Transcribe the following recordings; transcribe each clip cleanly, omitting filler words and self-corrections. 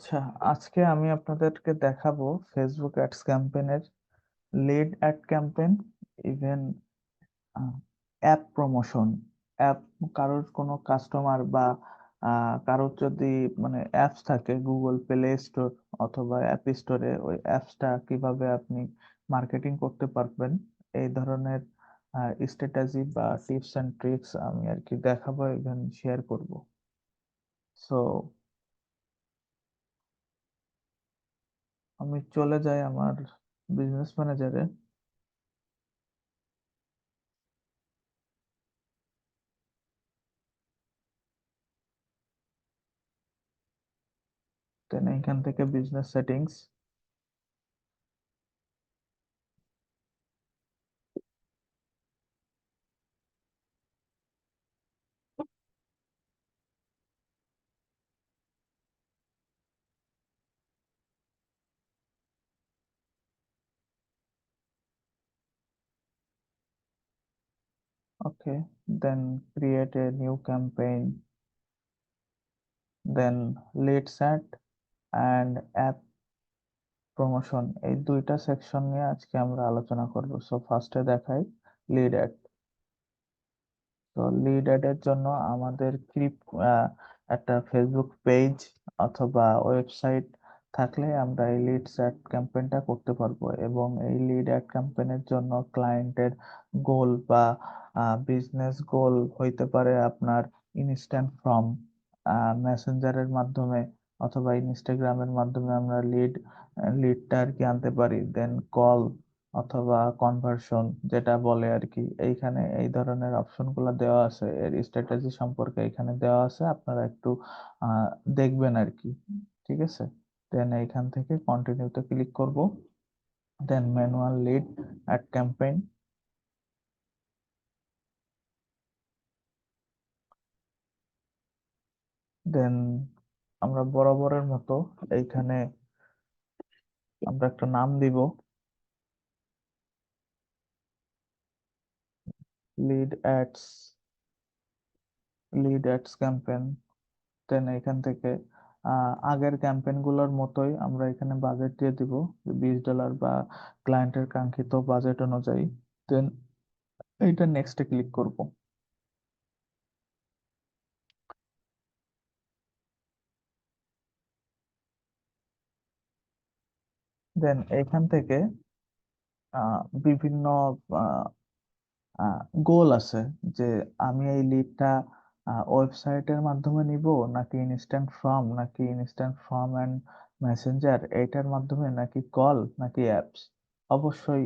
আচ্ছা, আজকে আমি আপনাদেরকে দেখাবো ফেসবুক অ্যাডস ক্যাম্পেইনের lead ad campaign, even app promotion. App কারোর কোনো কাস্টমার বা কারোর যদি মানে অ্যাপস থাকে গুগল প্লে স্টোর অথবা অ্যাপ স্টোরে, ওই অ্যাপসটা কিভাবে আপনি মার্কেটিং করতে পারবেন, এই ধরনের স্ট্র্যাটেজি বা টিপস অ্যান্ড ট্রিক্স আমি আর কি দেখাবো, ইভেন শেয়ার করব। সো আমি চলে যাই আমার বিজনেস ম্যানেজারে। দেন এখান থেকে business settings, okay, then create a new campaign, then lead set and app promotion, এই দুইটা সেকশন নিয়ে আজকে আমরা আলোচনা করব। সো ফার্স্টে দেখাই লিড অ্যাড। তো লিড অ্যাড এর জন্য আমাদের একটা ফেসবুক পেজ অথবা ওয়েবসাইট থাকলে আমরা এই লিড অ্যাড ক্যাম্পেইনটা করতে পারবো, এবং এই লিড অ্যাড ক্যাম্পেইনের জন্য ক্লায়েন্টের গোল বা বিজনেস গোল হইতে পারে আপনার ইনস্ট্যান্ট ফর্ম মেসেঞ্জারের মাধ্যমে অথবা ইনস্টাগ্রামের মাধ্যমে আমরা লিডটা আর কি আনতে পারি। দেন কল অথবা কনভার্সন যেটা বলে আর কি, এইখানে এই ধরনের অপশনগুলো দেওয়া আছে, এর স্ট্র্যাটেজি সম্পর্কে এখানে দেওয়া আছে, আপনারা একটু আহ, দেখবেন আর কি। ঠিক আছে, দেন এইখান থেকে কন্টিনিউতে ক্লিক করব, then manual lead ad campaign, then আমরা বরাবরের মতো এইখানে আমরা একটা নাম দিব, lead ads, lead ads campaign. Then এখান থেকে আগের ক্যাম্পেইন গুলোর মতোই আমরা এখানে বাজেট দিয়ে দিব, $20 বা ক্লায়েন্টের কাঙ্ক্ষিত বাজেট অনুযায়ী। দেন এইটা নেক্সটে ক্লিক করব। দেন এখান থেকে বিভিন্ন গোল আছে, যে আমি এই লিডটা ওয়েবসাইটের মাধ্যমে নিব, নাকি ইনস্ট্যান্ট ফর্ম, নাকি ইনস্ট্যান্ট ফর্ম অ্যান্ড মেসেঞ্জার এইটার মাধ্যমে, নাকি কল, নাকি অ্যাপস। অবশ্যই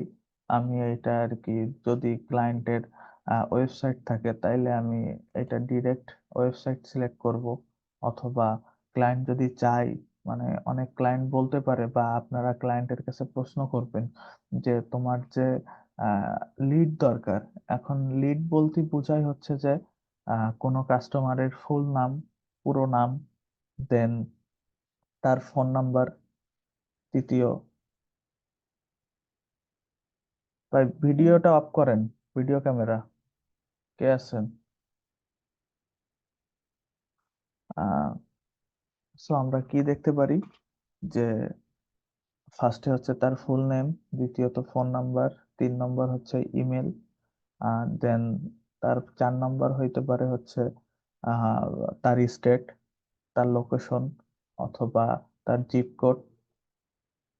আমি এটা আর কি, যদি ক্লায়েন্টের ওয়েবসাইট থাকে তাইলে আমি এটা ডিরেক্ট ওয়েবসাইট সিলেক্ট করব, অথবা ক্লায়েন্ট যদি চাই, মানে অনেক ক্লায়েন্ট বলতে পারে বা আপনারা ক্লায়েন্টের কাছে প্রশ্ন করবেন যে তোমার যে লিড দরকার। এখন লিড বলতে বোঝাই হচ্ছে যে কোনো কাস্টমারের ফুল নাম, পুরো নাম, দেন তার ফোন নাম্বার, তৃতীয়। ভাই ভিডিওটা অফ করেন, ভিডিও ক্যামেরা, কে আছেন? আহ সো আমরা কি দেখতে পারি যে ফার্স্টে হচ্ছে তার ফুল নেম, দ্বিতীয়ত ফোন নাম্বার, 3 নম্বর হচ্ছে ইমেল, দেন তার 4 নম্বর হইতে পারে হচ্ছে আহ, তার স্টেট, তার লোকেশন, অথবা তার জিপ কোড।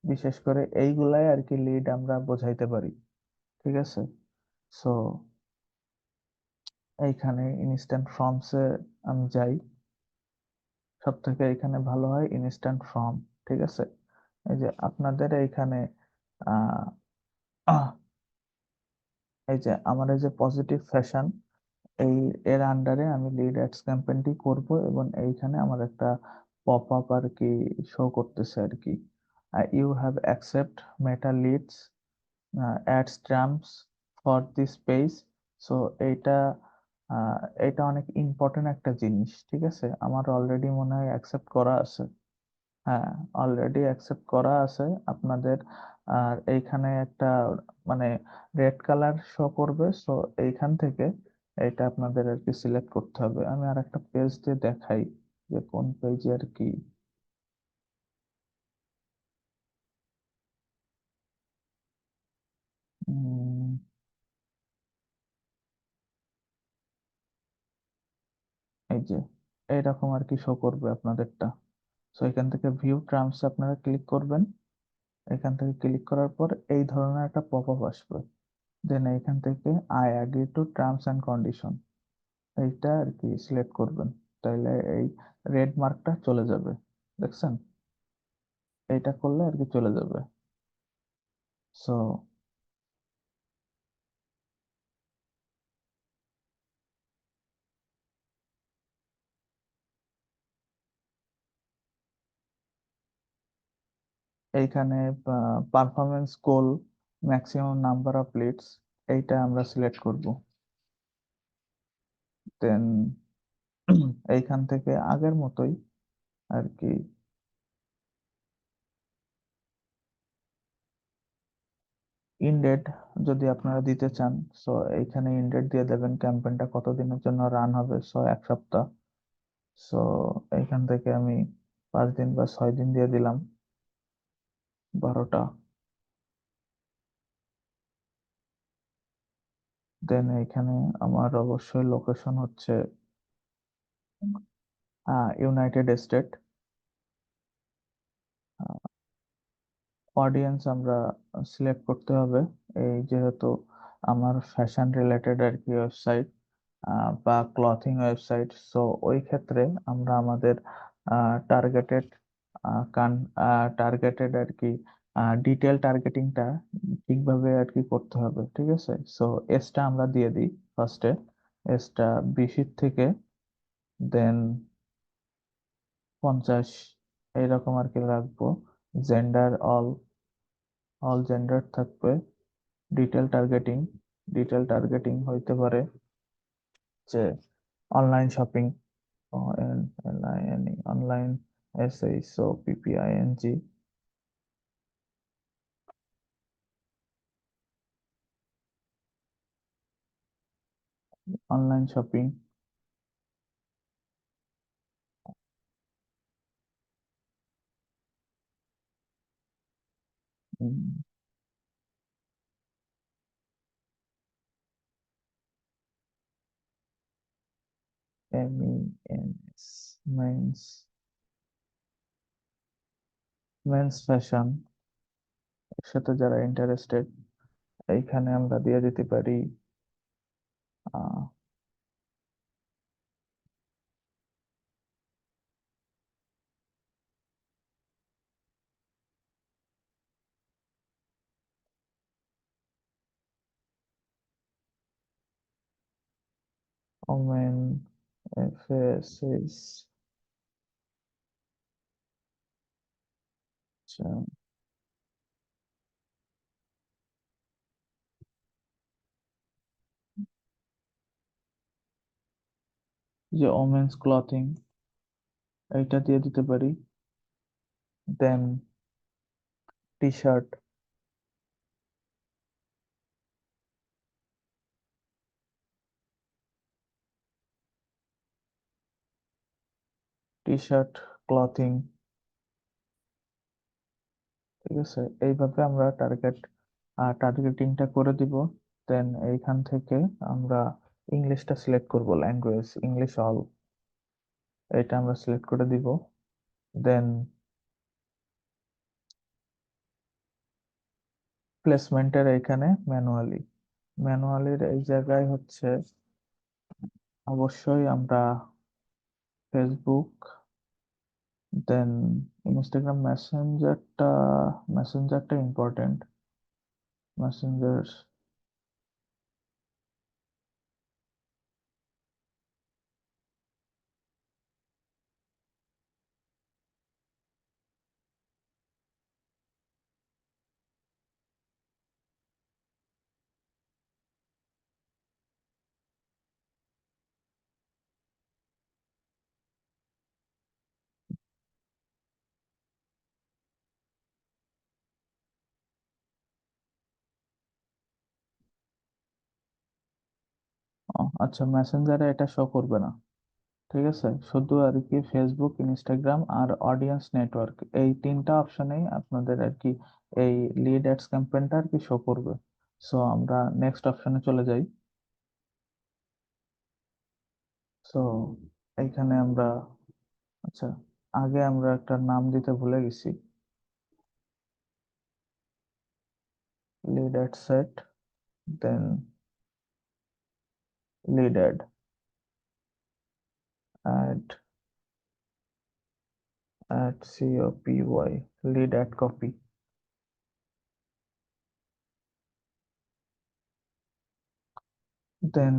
বিশেষ করে এইগুলাই আর কি লিড আমরা বোঝাইতে পারি। ঠিক আছে, সো এইখানে ইনস্ট্যান্ট ফর্মসে আমি যাই, সব থেকে এখানে ভালো হয় ইনস্ট্যান্ট ফর্ম। ঠিক আছে, এই যে আপনাদের এইখানে আহ আহ, এই যে আমার এই যে পজিটিভ ফ্যাশন, এই এর আন্ডারে আমি লিড অ্যাডস ক্যাম্পেইনটি করব, এবং এইখানে আমার একটা পপ আপ আর কি শো করতেছে আর কি, you have accept Meta leads ad stamps for this page. So এইটা এটা অনেক ইম্পর্টেন্ট একটা জিনিস। ঠিক আছে, আমার অলরেডি মনে হয় অ্যাকসেপ্ট করা আছে। হ্যাঁ, অলরেডি অ্যাকসেপ্ট করা আছে আপনাদের। আর এইখানে একটা মানে রেড কালার শো করবে, সো এইখান থেকে এটা আপনাদের আর কি সিলেক্ট করতে হবে। আমি আর একটা পেজ দিয়ে দেখাই যে কোন পেজে আর কি। এই যে এইরকম আর কি শো করবে আপনাদেরটা। সো এখান থেকে ভিউ টার্মস আপনারা ক্লিক করবেন। এখান থেকে ক্লিক করার পর এই ধরনের একটা পপ আপ আসবে। দেন এখান থেকে I agree to terms and condition এইটা আর কি সিলেক্ট করবেন। তাইলে এই রেড মার্কটা চলে যাবে, দেখছেন? এইটা করলে আর কি চলে যাবে। সো এইখানে performance goal, maximum number of leads, এইটা আমরা সিলেক্ট করব। দেন এইখান থেকে আগের মতোই আর কি ইনডেট যদি আপনারা দিতে চান, সো এইখানে ইনডেট দিয়ে দেবেন ক্যাম্পেইনটা কতদিনের জন্য রান হবে। সো 1 সপ্তাহ। সো এইখান থেকে আমি 5 দিন বা 6 দিন দিয়ে দিলাম, 12টা। দেন এইখানে আমার অবশ্যই লোকেশন হচ্ছে ইউনাইটেড স্টেট। অডিয়েন্স আমরা সিলেক্ট করতে হবে, এই যেহেতু আমার ফ্যাশন রিলেটেড আর কি ওয়েবসাইট বা ক্লথিং ওয়েবসাইট, সো ওই ক্ষেত্রে আমরা আমাদের টার্গেটেড কান টার্গেটেড আর কি ডিটেল টার্গেটিংটা ঠিকভাবে আর কি করতে হবে, ঠিক আছে? সো এসটা আমরা দিয়ে দিই ফার্স্টে, এসটা 20 থেকে দেন 50 এইরকম আর কি রাখবো। জেন্ডার অল, অল জেন্ডার থাকবে। ডিটেল টার্গেটিং, ডিটেল টার্গেটিং হইতে পারে যে online shopping, online, SHOPPING, online shopping. MENS, men's, men's fashion, এর সাথে যারা ইন্টারেস্টেড এইখানে আমরা দিয়ে দিতে পারি ওমেন, FSH, যে ওমেন্স ক্লথিং এইটা দিয়ে দিতে পারি। Then T shirt, T shirt clothing, ঠিক আছে? এইভাবে আমরা টার্গেটিংটা করে দিব। দেন এইখান থেকে আমরা ইংলিশটা সিলেক্ট করব, ল্যাঙ্গুয়েজ ইংলিশ অল, এটা আমরা সিলেক্ট করে দিব। দেন প্লেসমেন্টের এইখানে ম্যানুয়ালি, ম্যানুয়ালির এই জায়গায় হচ্ছে অবশ্যই আমরা ফেসবুক, দেন ইনস্টাগ্রাম, মেসেঞ্জারটা ইম্পর্টেন্ট, মেসেঞ্জার। আচ্ছা, মেসেঞ্জারে এটা শো করবে না, ঠিক আছে? শুধু আর কি ফেসবুক, ইনস্টাগ্রাম আর অডিয়েন্স নেটওয়ার্ক, এই 3টা অপশনেই আপনাদের আর কি এই লিড অ্যাডস ক্যাম্পেইনটা আর কি শো করবে। সো আমরা নেক্সট অপশনে চলে যাই। সো এইখানে আমরা, আচ্ছা, আগে আমরা একটা নাম দিতে ভুলে গেছি, lead ad set, then lead ad copy, lead ad copy। দেন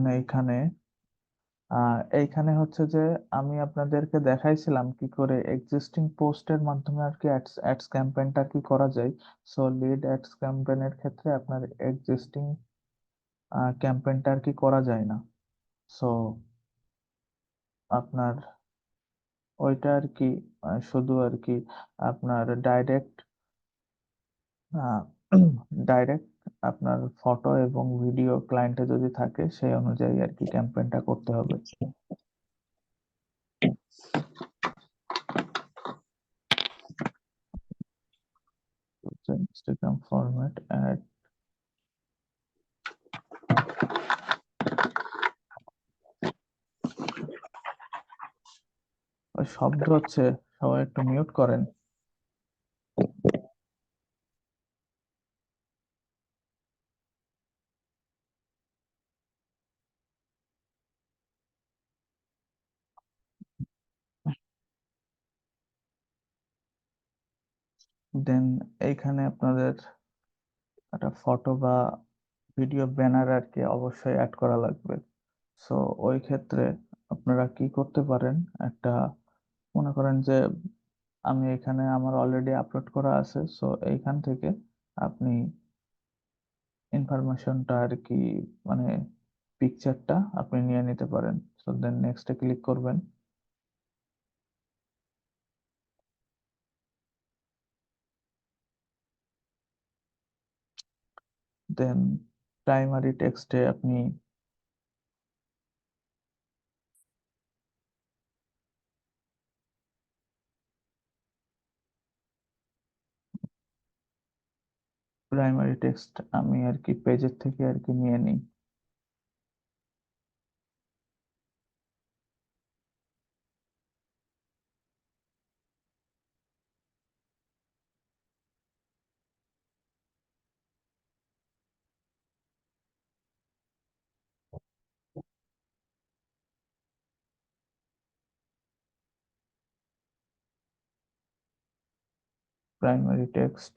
এইখানে হচ্ছে যে আমি আপনাদেরকে দেখাইছিলাম কি করে এক্সিস্টিং পোস্টের মাধ্যমে আর কি অ্যাডস ক্যাম্পেইনটা কি করা যায়। সো লিড অ্যাডস ক্যাম্পেইনের ক্ষেত্রে আপনার এক্সিস্টিং ক্যাম্পেইনটা আর কি করা যায় না। সো আপনার ওইটা আর কি শুধু আর কি আপনার ডাইরেক্ট ডাইরেক্ট আপনার ফটো এবং ভিডিও ক্লায়েন্টে যদি থাকে সেই অনুযায়ী আর কি ক্যাম্পেইনটা করতে হবে। ইনস্টাগ্রাম ফরম্যাট অ্যাড, ওই শব্দ হচ্ছে, সবাই একটু মিউট করেন। দেন এইখানে আপনাদের একটা ফটো বা ভিডিও ব্যানার আর কি অবশ্যই অ্যাড করা লাগবে। সো ওই ক্ষেত্রে আপনারা কি করতে পারেন, একটা মনে করেন যে আমি এখানে আমার অলরেডি আপলোড করা আছে, সো এইখান থেকে আপনি ইনফরমেশনটা আর কি মানে পিকচারটা আপনি নিয়ে নিতে পারেন। সো দেন নেক্সটে ক্লিক করবেন। দেন প্রাইমারি টেক্সটে আপনি প্রাইমারি টেক্সট আমি আর কি পেজের থেকে আর কি নিয়ে নিই। প্রাইমারি টেক্সট,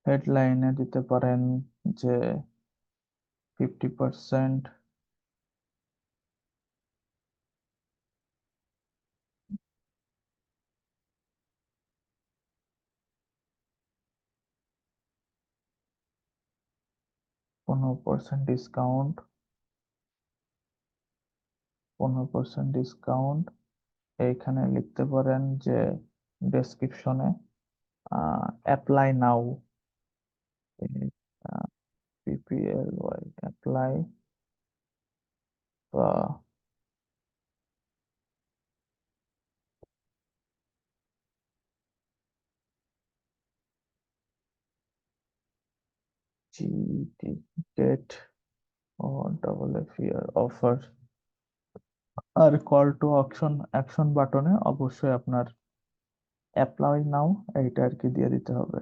হেডলাইনে দিতে পারেন যে 50%, ডিসকাউন্ট, 15% ডিসকাউন্ট। এইখানে লিখতে পারেন যে ডেসক্রিপশনে অ্যাপ্লাই নাও, PPLY অ্যাপ্লাই, বা GT গেট ও FFR অফার। আর কল টু অ্যাকশন বাটনে অবশ্যই আপনার অ্যাপ্লাই নাও এইটা আর কি দিয়ে দিতে হবে।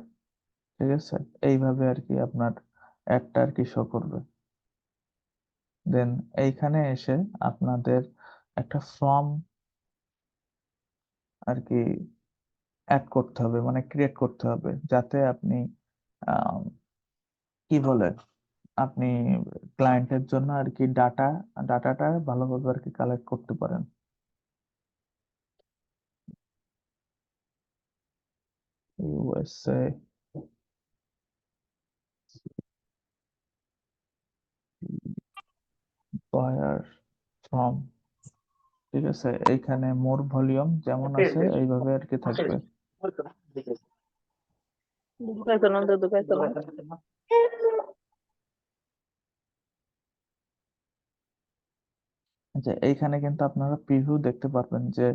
ঠিক আছে, এইভাবে আর কি আপনার অ্যাডটা আর কি শো করবে। দেন এইখানে এসে আপনাদের একটা ফর্ম আর কি অ্যাড করতে হবে, মানে ক্রিয়েট করতে হবে, যাতে আপনি আহ, কি বলে আপনি ক্লায়েন্টের জন্য আর কি ডাটাটা ভালোভাবে আর কি কালেক্ট করতে পারেন। ইউএসএ বায়ার ফ্রম, ঠিক আছে, এইখানে মোর ভলিউম যেমন আছে এইভাবে আর কি থাকবে। যে এইখানে কিন্তু আপনারা প্রিভিউ দেখতে পারবেন যে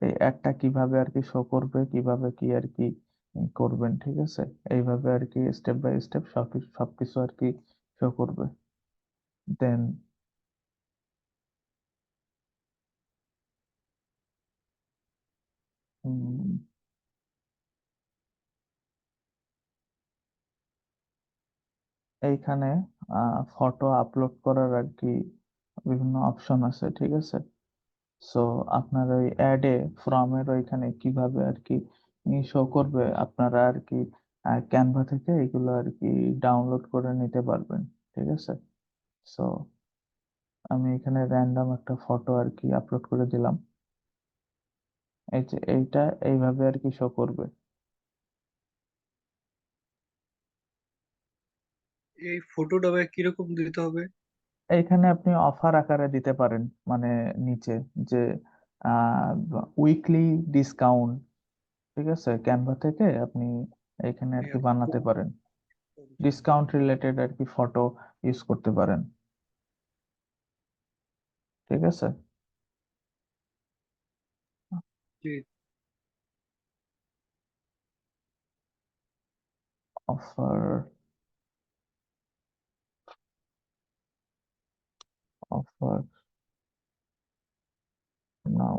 এই অ্যাডটা কিভাবে আর কি শো করবে, কিভাবে কি আর কি করবেন, ঠিক আছে? এইভাবে আর কি স্টেপ বাই স্টেপ সবকিছু আর কি শো করবে। দেন এইখানে ফটো আপলোড করার আর কি বিভিন্ন অপশন আছে, ঠিক আছে? সো আপনার ওই অ্যাডে ফর্মের ওইখানে কিভাবে আর কি শো করবে, আপনারা আর কি ক্যানভা থেকে এগুলো আর কি ডাউনলোড করে নিতে পারবেন, ঠিক আছে? সো আমি এখানে র্যান্ডম একটা ফটো আর কি আপলোড করে দিলাম। এই যে এইটা এইভাবে আর কি শো করবে। এই ফটোটা ভাই কিরকম দিতে হবে? এইখানে আপনি অফার আকারে দিতে পারেন, মানে নিচে যে উইকলি ডিসকাউন্ট, ঠিক আছে? ক্যানভা থেকে আপনি এখানে আর এই কি আর বানাতে পারেন, ডিসকাউন্ট রিলেটেড আর কি ফটো ইউজ করতে পারেন, ঠিক আছে? জি। অফার, অফার নাও,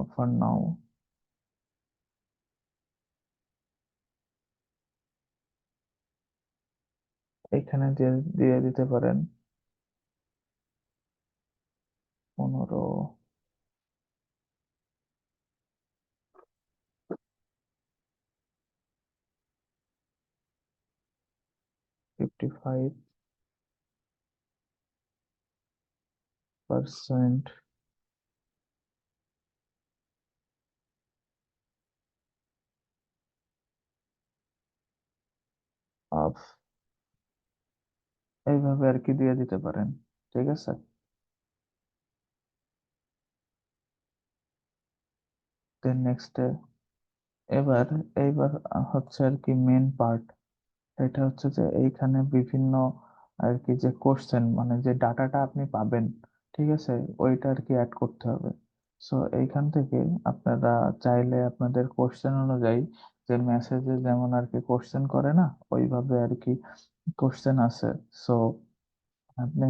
অফার নাও, এখানে দিয়ে দিয়ে দিতে পারেন 15, 55% অফ, এইভাবে আর কি দিয়ে দিতে পারেন, ঠিক আছে? দেন নেক্সটে এবার এইবার হচ্ছে আর কি মেন পার্ট। এটা হচ্ছে যে এইখানে বিভিন্ন আর কি যে কোশ্চেন, মানে যে ডাটাটা আপনি পাবেন, ঠিক আছে? ওইটা আর কি অ্যাড করতে হবে। সো এইখান থেকে আপনারা চাইলে আপনাদের কোশ্চেন অনুযায়ী, যে মেসেজে যেমন আর কি কোশ্চেন করে না, ওইভাবে আর কি কোশ্চেন আছে। সো আপনি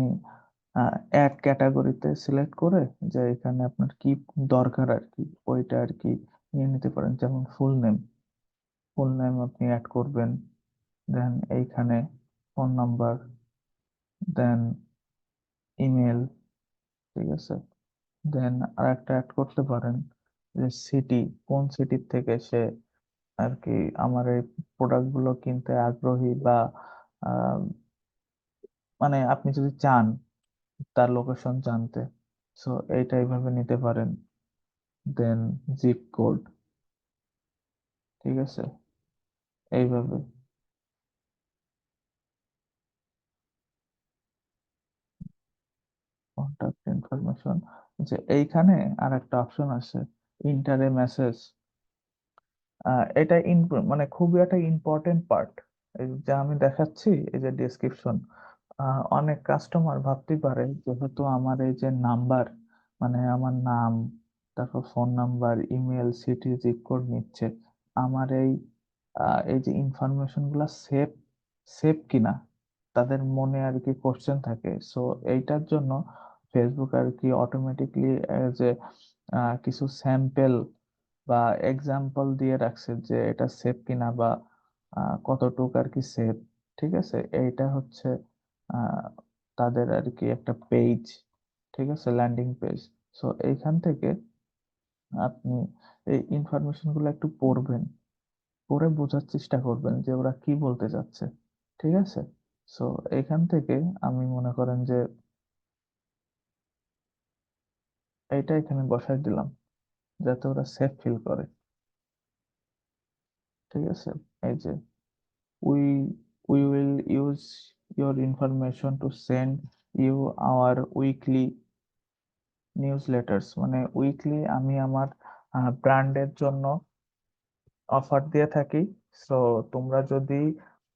অ্যাড ক্যাটাগরিতে সিলেক্ট করে যে এখানে আপনার কি দরকার আর কি ওইটা আর কি নিয়ে নিতে পারেন। যেমন ফুল নেম আপনি অ্যাড করবেন, দেন এইখানে ফোন নাম্বার, দেন ইমেল, ঠিক আছে? দেন আর একটা অ্যাড করতে পারেন যে সিটি, কোন সিটির থেকে সে আর কি আমার এই প্রোডাক্ট গুলো কিনতে আগ্রহী, বা আহ, মানে আপনি যদি চান তার লোকেশন জানতে, সো এইটা এইভাবে নিতে পারেন। দেন জিপ কোড, ঠিক আছে? এইভাবে কন্টাক্ট ইনফরমেশন, যে এইখানে আর একটা অপশন আছে, ইন্টারে মেসেজ। এটা মানে খুবই একটা ইম্পর্টেন্ট পার্ট। এই যে আমি দেখাচ্ছি, এই যে ডেসক্রিপশন, অনেক কাস্টমার ভাবতে পারে যেহেতু আমার এই যে নাম্বার, মানে আমার নাম, তারপর phone number, email, city, zip code নিচ্ছে, আমার এই যে ইনফরমেশন গুলা সেফ সেফ কিনা, তাদের মনে আর কি কোশ্চেন থাকে। সো এইটার জন্য ফেসবুক আর কি অটোমেটিকলি যে কিছু স্যাম্পল বা এক্সাম্পল দিয়ে রাখছে যে এটা সেফ কিনা, বা কতটুকু আর কি সেফ, ঠিক আছে? এইটা হচ্ছে আহ, তাদের আর কি একটা পেজ, ঠিক আছে? Landing page. সো এইখান থেকে আপনি এই ইনফরমেশন গুলো একটু পড়বেন, পড়ে বোঝার চেষ্টা করবেন যে ওরা কি বলতে চাচ্ছে, ঠিক আছে? সো এখান থেকে আমি মনে করেন যে এইটা এখানে বসাই দিলাম যাতে ওরা সেফ ফিল করে, ঠিক আছে? এই যে we we will use your information to send you our weekly newsletters, মানে উইকলি আমি আমার ব্র্যান্ডের জন্য অফার দিয়ে থাকি। সো তোমরা যদি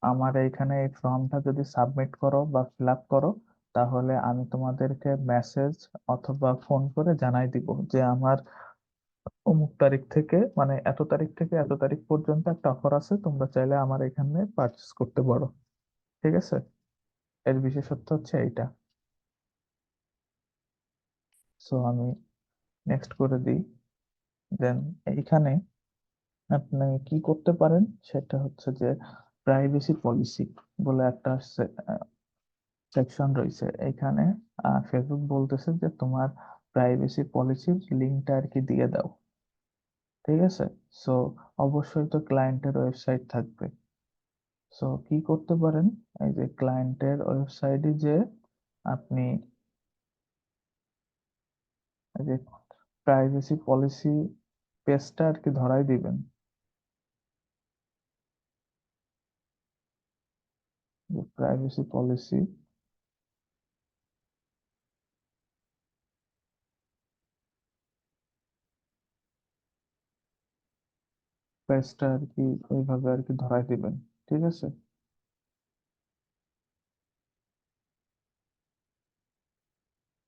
আমার এইখানে এই ফর্মটা যদি সাবমিট করো বা ফিল আপ করো, তাহলে আমি তোমাদেরকে মেসেজ অথবা ফোন করে জানাই দিব যে আমার অমুক তারিখ থেকে মানে এত তারিখ থেকে এত তারিখ পর্যন্ত একটা অফার আছে, তোমরা চাইলে আমার এখানে পারচেস করতে পারো। ঠিক আছে, এর বিশেষত্ব হচ্ছে এইটা। সো আমি নেক্সট করে দিই। দেন এইখানে আপনি কি করতে পারেন সেটা হচ্ছে যে প্রাইভেসি পলিসি বলে একটা সেকশন রয়েছে এখানে। ফেসবুক বলতেছে যে তোমার প্রাইভেসি পলিসির লিঙ্কটা আর কি দিয়ে দাও। ঠিক আছে, সো অবশ্যই তো ক্লায়েন্টের ওয়েবসাইট থাকবে। সো কি করতে পারেন, এই যে ক্লায়েন্টের ওয়েবসাইটে যে আপনি এই যে প্রাইভেসি পলিসি পেজটা আর কি ধরাই দিবেন। প্রাইভেসি পলিসি পেজটা আর কি ওইভাবে আর কি ধরাই দিবেন। ঠিক আছে,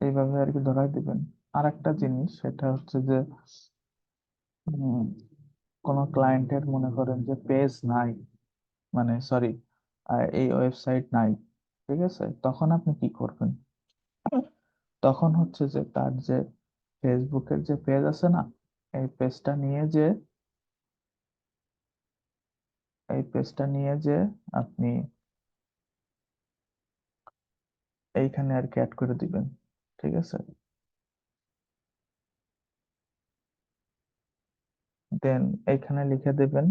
এইভাবে আর কি ধরাই দিবেন। আর একটা জিনিস সেটা হচ্ছে যে উম, কোনো ক্লায়েন্টের মনে করেন যে পেজ নাই, মানে সরি, এই ওয়েবসাইট নাই। ঠিক আছে, তখন আপনি কি করবেন? তখন হচ্ছে যে তার যে ফেসবুকের যে পেজ আছে না, এই পেজটা নিয়ে যে এই পেজটা নিয়ে যে আপনি এইখানে আর কি অ্যাড করে দিবেন। ঠিক আছে, দেন এইখানে লিখে দেবেন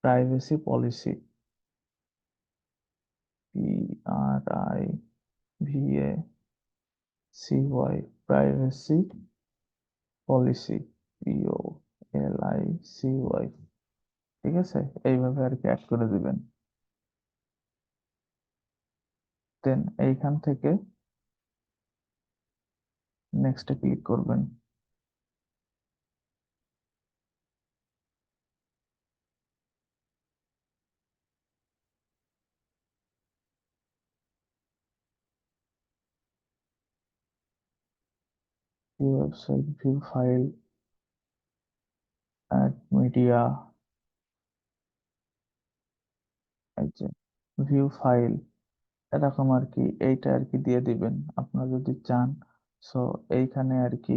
privacy policy, PRIVACY, privacy policy, POLICY। ঠিক আছে, এইভাবে আর কি অ্যাড করে দিবেন। দেন এইখান থেকে নেক্সটে ক্লিক করবেন। Website view file, add media, এই যে ভিউ ফাইল, এরকম আর কি এইটা আর কি দিয়ে দিবেন আপনারা যদি চান। সো এইখানে আর কি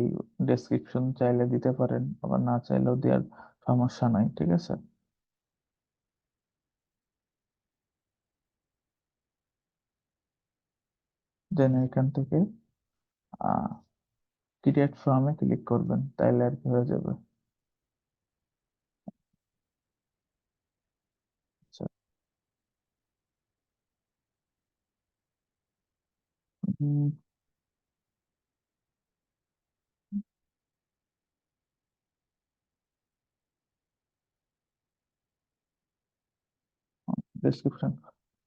ডেসক্রিপশন চাইলে দিতে পারেন, আবার না চাইলেও দেওয়ার সমস্যা নাই। ঠিক আছে, দেন এখান থেকে ক্রিয়েট ফর্মে ক্লিক করবেন, তাইলে আর কি হয়ে যাবে। আচ্ছা, ডেসক্রিপশন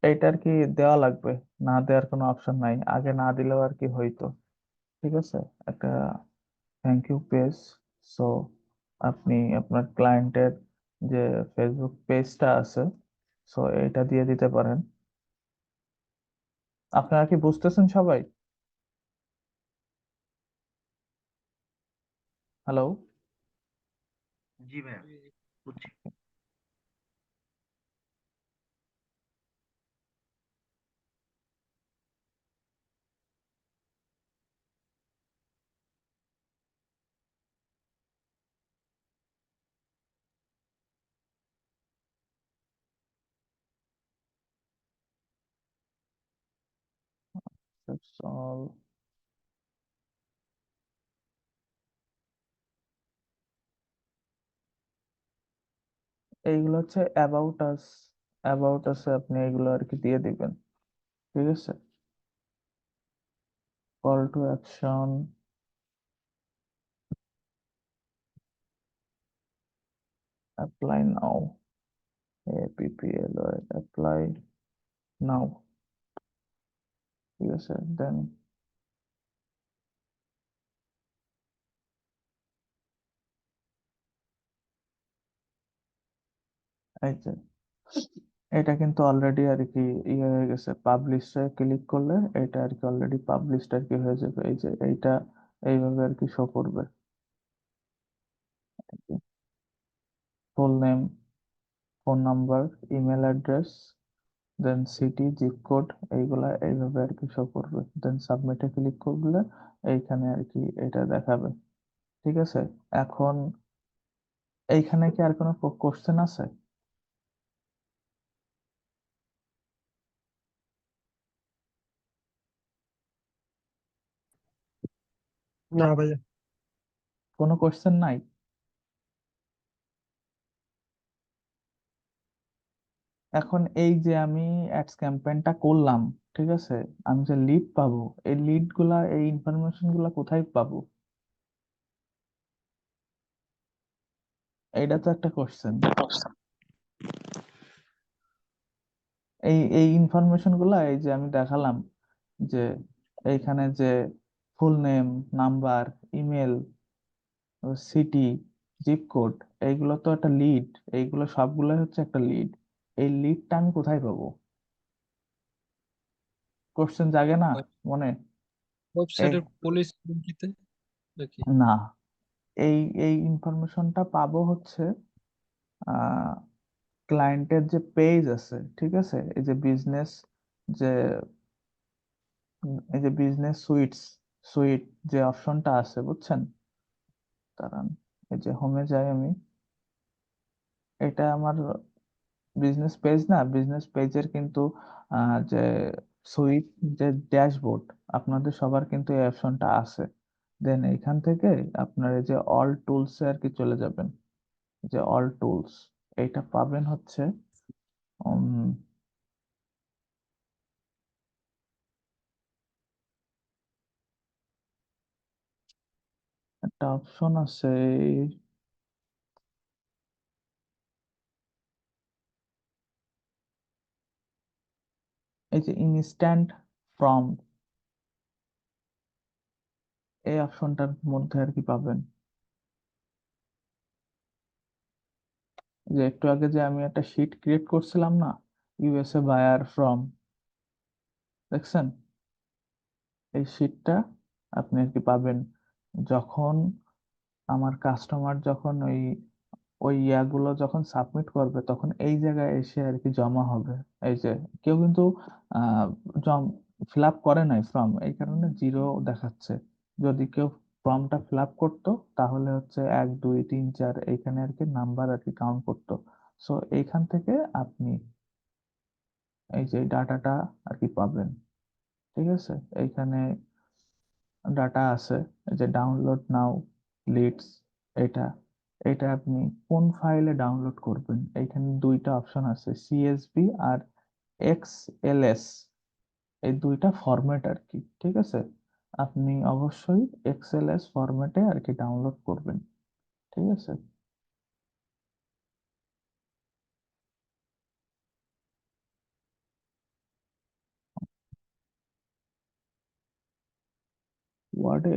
এইটা আর কি দেওয়া লাগবে, না দেওয়ার কোনো অপশন নাই, আগে না দিলেও আর কি হইতো। ঠিক আছে, একটা থ্যাংক ইউ পেজ। সো আপনি আপনার ক্লায়েন্টের যে ফেসবুক পেজটা আছে, সো এটা দিয়ে দিতে পারেন। আপনারা কি বুঝতেছেন সবাই? হ্যালো? জি ভাইয়া, জি, জি। বুঝছি। That's all. এইগুলো হচ্ছে অ্যাবাউট আস আপনি এগুলো আর কি দিয়ে দিবেন। ঠিক আছে, call to action, apply now, APPLY, apply নাও। ঠিক আছে, দেন এই যে এটা কিন্তু অলরেডি আর কি ইয়ে হয়ে গেছে, পাবলিশে ক্লিক করলে এটা আর কি অলরেডি পাবলিশড আর কি হয়ে যাবে। এই যে এইটা এইভাবে আর কি শো করবে। Full name, phone number, email address, then city, zip code, এইগুলা এইভাবে আর কি শো করবে। দেন সাবমিটে ক্লিক করলে এইখানে আর কি এটা দেখাবে। ঠিক আছে, এখন এইখানে কি আর কোনো কোশ্চেন আছে? না ভাইয়া। কোনো কোশ্চেন নাই? এখন এই যে আমি অ্যাডস ক্যাম্পেইনটা করলাম, ঠিক আছে, আমি যে লিড পাবো, এই লিড গুলা, এই ইনফরমেশন গুলা কোথায় পাবো? এইটা তো একটা কোশ্চেন। এই এই ইনফরমেশন গুলা এই যে আমি দেখালাম যে এইখানে যে full name, number, email, city, zip code, এইগুলো তো একটা লিড। এইগুলো সবগুলোই হচ্ছে একটা লিড। এই লিডটা আমি কোথায় পাবো? কোশ্চেন জাগে না মনে? এই ওয়েবসাইটের পুলিশ লিঙ্কিতে নাকি? না, এই এই ইনফরমেশনটা পাবো হচ্ছে আহ ক্লায়েন্টের যে পেজ আছে, ঠিক আছে, এই যে বিজনেস, যে এই যে বিজনেস সুইট যে অপশনটা আছে, বুঝছেন? দাঁড়ান, এই যে হোমে যাই আমি, এটা আমার বিজনেস পেজ না? বিজনেস পেজের কিন্তু যে সুইট, যে ড্যাশবোর্ড, আপনাদের সবার কিন্তু এই অপশনটা আছে। দেন এইখান থেকে আপনার এই যে অল টুলস এ আর কি চলে যাবেন। যে অল টুলস, এইটা পাবেন হচ্ছে উম, একটা অপশন আছে, এই যে ইনস্ট্যান্ট ফ্রম, এই অপশনটার মধ্যে আর কি পাবেন। যে একটু আগে যে আমি একটা শিট ক্রিয়েট করছিলাম না, ইউএসএ বায়ার ফ্রম, দেখছেন? এই শিটটা আপনি আর কি পাবেন যখন আমার কাস্টমার যখন ওই ওই ইয়াগুলো যখন সাবমিট করবে, তখন এই জায়গায় এসে আর কি জমা হবে। এই যে কেউ কিন্তু আহ ফিল আপ করে নাই ফর্ম, এই কারণে জিরো দেখাচ্ছে। যদি কেউ ফর্মটা ফিল আপ করতো, তাহলে হচ্ছে 1 2 3 4 এইখানে আর কি নাম্বার আর কি কাউন্ট করতো। সো এইখান থেকে আপনি এই যে ডাটাটা আর কি পাবেন। ঠিক আছে, এইখানে ডাটা আছে, এই যে ডাউনলোড নাও লিডস, এটা এটা আপনি কোন ফাইলে ডাউনলোড করবেন, এইখানে দুইটা অপশন আছে, সিএসভি আর এক্সএলএস, এই দুইটা ফরম্যাট আর কি। ঠিক আছে, আপনি অবশ্যই এক্সএলএস ফরম্যাটে আর কি ডাউনলোড করবেন। ঠিক আছে, ওয়ার্ডে।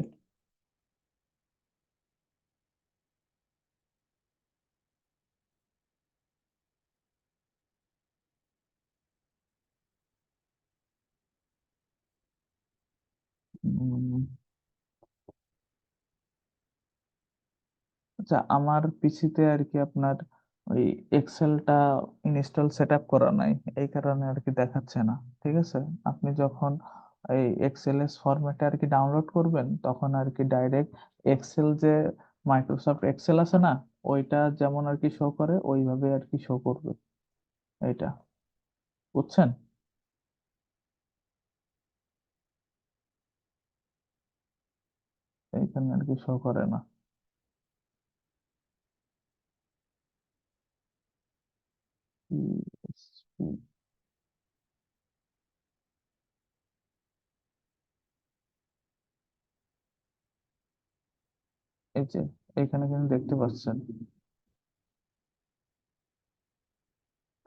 আচ্ছা, আমার পিসিতে আর কি আপনার ওই এক্সেলটা ইনস্টল সেট আপ করা নাই, এই কারণে আর কি দেখাচ্ছে না। ঠিক আছে, আপনি যখন এই এক্সএলএস ফরম্যাটে আর কি ডাউনলোড করবেন, তখন আর কি ডাইরেক্ট এক্সেল যে মাইক্রোসফট এক্সেল আছে না, ওইটা যেমন আর কি শো করে ওইভাবে আর কি শো করবে এটা, বুঝছেন? এইখানে আর কি শো করে না। PSP, এই যে এখানে কিন্তু দেখতে পাচ্ছেন,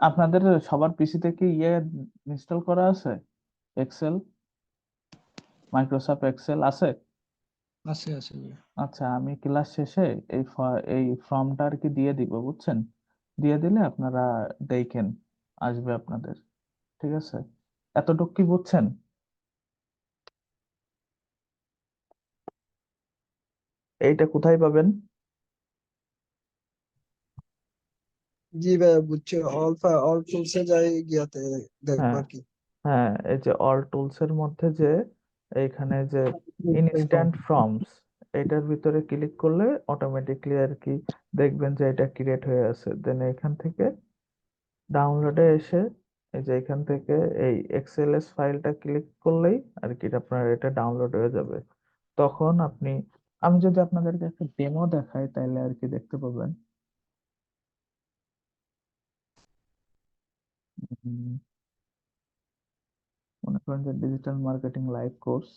আপনাদের সবার পিসিতে কি ইয়ে ইনস্টল করা আছে, এক্সেল, মাইক্রোসফট এক্সেল আছে? আছে আছে ভাইয়া। আচ্ছা, আমি ক্লাস শেষে এই ফর্মটা আর কি দিয়ে দিব, বুঝছেন? দিয়ে দিলে আপনারা দেখেন, আসবে আপনাদের। ঠিক আছে, এতটুকু কি বুঝছেন? এইটা কোথায় পাবেন? জি ভাইয়া বুঝছি, অল টুলসে যাই গিয়াতে দেখবো হ্যাঁ, আর কি। হ্যাঁ, এই যে অল টুলস এর মধ্যে যে এইখানে যে ইনস্ট্যান্ট ফর্মস, এটার ভিতরে ক্লিক করলে অটোমেটিকলি আর কি দেখবেন যে এটা ক্রিয়েট হয়ে আছে। দেন এখান থেকে ডাউনলোডে এসে এই যে এখান থেকে এই এক্সএলএস ফাইলটা ক্লিক করলেই আর কি আপনার এটা ডাউনলোড হয়ে যাবে। তখন আপনি, আমি যদি আপনাদেরকে একটা ডেমো দেখাই তাহলে আর কি দেখতে পাবেন। উম, মনে করেন যে ডিজিটাল মার্কেটিং লাইভ কোর্স,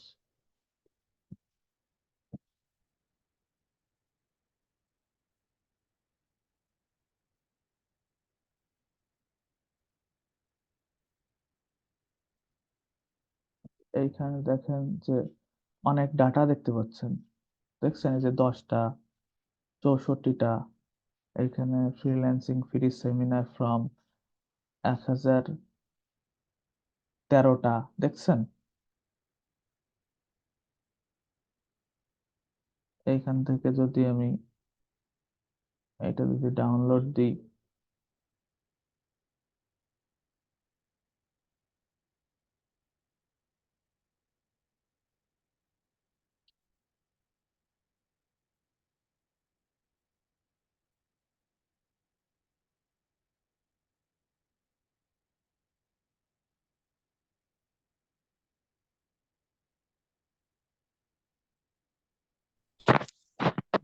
এইখানে দেখেন যে অনেক ডাটা দেখতে পাচ্ছেন। দেখছেন এই যে 10টা, 64টা, এইখানে ফ্রিল্যান্সিং ফ্রি সেমিনার ফ্রম 1013টা, দেখছেন? এইখান থেকে যদি আমি এটা যদি ডাউনলোড দিই,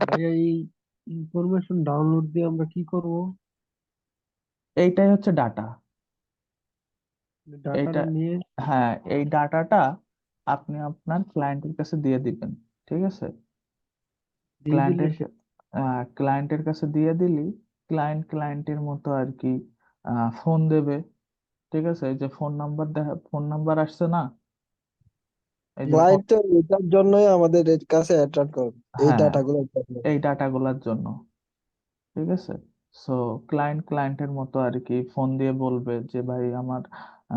ভাইয়া এই ইনফরমেশন ডাউনলোড দিয়ে আমরা কি করব? এইটাই হচ্ছে ডাটা। এইটা, ডাটাটা নিয়ে হ্যাঁ, এই ডাটাটা আপনি আপনার ক্লায়েন্টের কাছে দিয়ে দিবেন। ঠিক আছে? দিয়ে দিলে ক্লায়েন্টের সে ক্লায়েন্টের কাছে দিয়ে দিলি ক্লায়েন্টের মতো আর কি ফোন দেবে। ঠিক আছে? এই যে ফোন নাম্বার আসছে না, এই যে ক্লায়েন্ট তো এটার জন্যই আমাদের এর কাছে অ্যাট্রাক্ট করে, এই হ্যাঁ, ডাটাগুলো জন্য। এই ডাটাগুলোর জন্য। ঠিক আছে? সো ক্লায়েন্টের মতো আর কি ফোন দিয়ে বলবে যে ভাই আমার,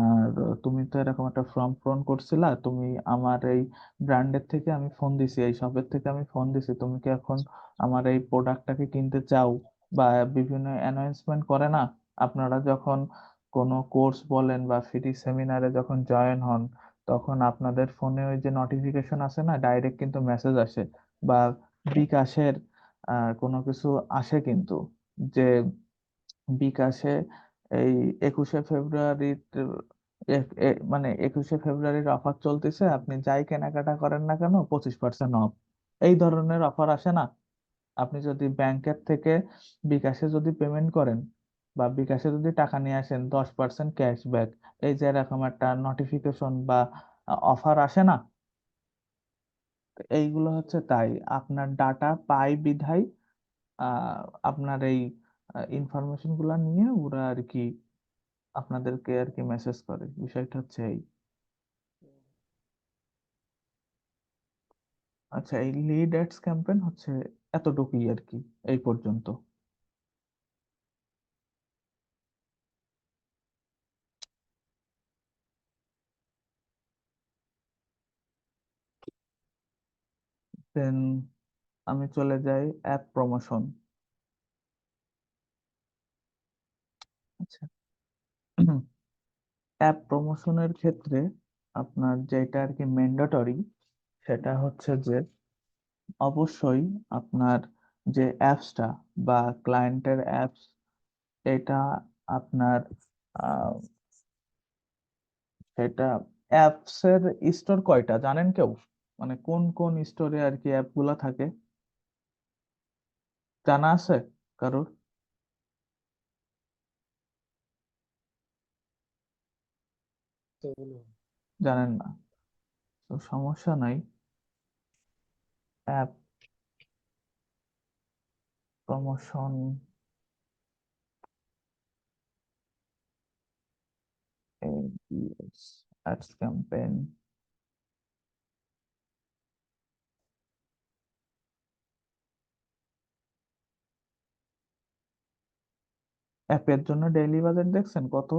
আর তুমি তো এরকম একটা ফর্ম পূরণ করছিলা, তুমি আমার এই ব্র্যান্ডের থেকে আমি ফোন দিছি, এই শপের থেকে আমি ফোন দিছি, তুমি কি এখন আমার এই প্রোডাক্টটাকে কিনতে চাও? বা বিভিন্ন অ্যানাউন্সমেন্ট করে না আপনারা যখন কোনো কোর্স বলেন বা ফ্রি সেমিনারে যখন জয়েন হন, তখন আপনাদের ফোনে ওই যে নোটিফিকেশন আসে না, ডাইরেক্ট কিন্তু মেসেজ আসে, বা বিকাশের কোনো কিছু আসে কিন্তু, যে বিকাশে এই 21শে ফেব্রুয়ারির মানে 21শে ফেব্রুয়ারির অফার চলতেছে, আপনি যাই কেনাকাটা করেন না কেন 25% অফ, এই ধরনের অফার আসে না। আপনি যদি ব্যাংকের থেকে বিকাশে যদি পেমেন্ট করেন বা বিকাশে যদি টাকা নিয়ে আসেন 10% ক্যাশব্যাক, এই যে এরকম একটা নোটিফিকেশন বা অফার আসে না, তো এইগুলো হচ্ছে তাই আপনার ডাটা পাই বিধায় আহ, আপনার এই ইনফরমেশন গুলা নিয়ে ওরা আর কি আপনাদেরকে আর কি মেসেজ করে। বিষয়টা হচ্ছে এই। আচ্ছা, এই লিড অ্যাডস ক্যাম্পেইন হচ্ছে এতটুকুই আর কি, এই পর্যন্ত। দেন আমি চলে যাই অ্যাপ প্রমোশন। আচ্ছা, অ্যাপ প্রমোশনের ক্ষেত্রে আপনার যেটা আর কি ম্যান্ডেটরি, সেটা হচ্ছে যে অবশ্যই আপনার যে অ্যাপসটা বা ক্লায়েন্টের অ্যাপস, এটা আপনার আহ, সেটা অ্যাপস এর স্টোর কয়টা জানেন কেউ? মানে কোন কোন স্টোরে আর কি অ্যাপ গুলা থাকে, জানা আছে কারোর? জানেন না? তো সমস্যা নাই। অ্যাপ প্রমোশন, অ্যাডস ক্যাম্পেইন, অ্যাপের জন্য ডেইলি বাজেট দেখছেন কত?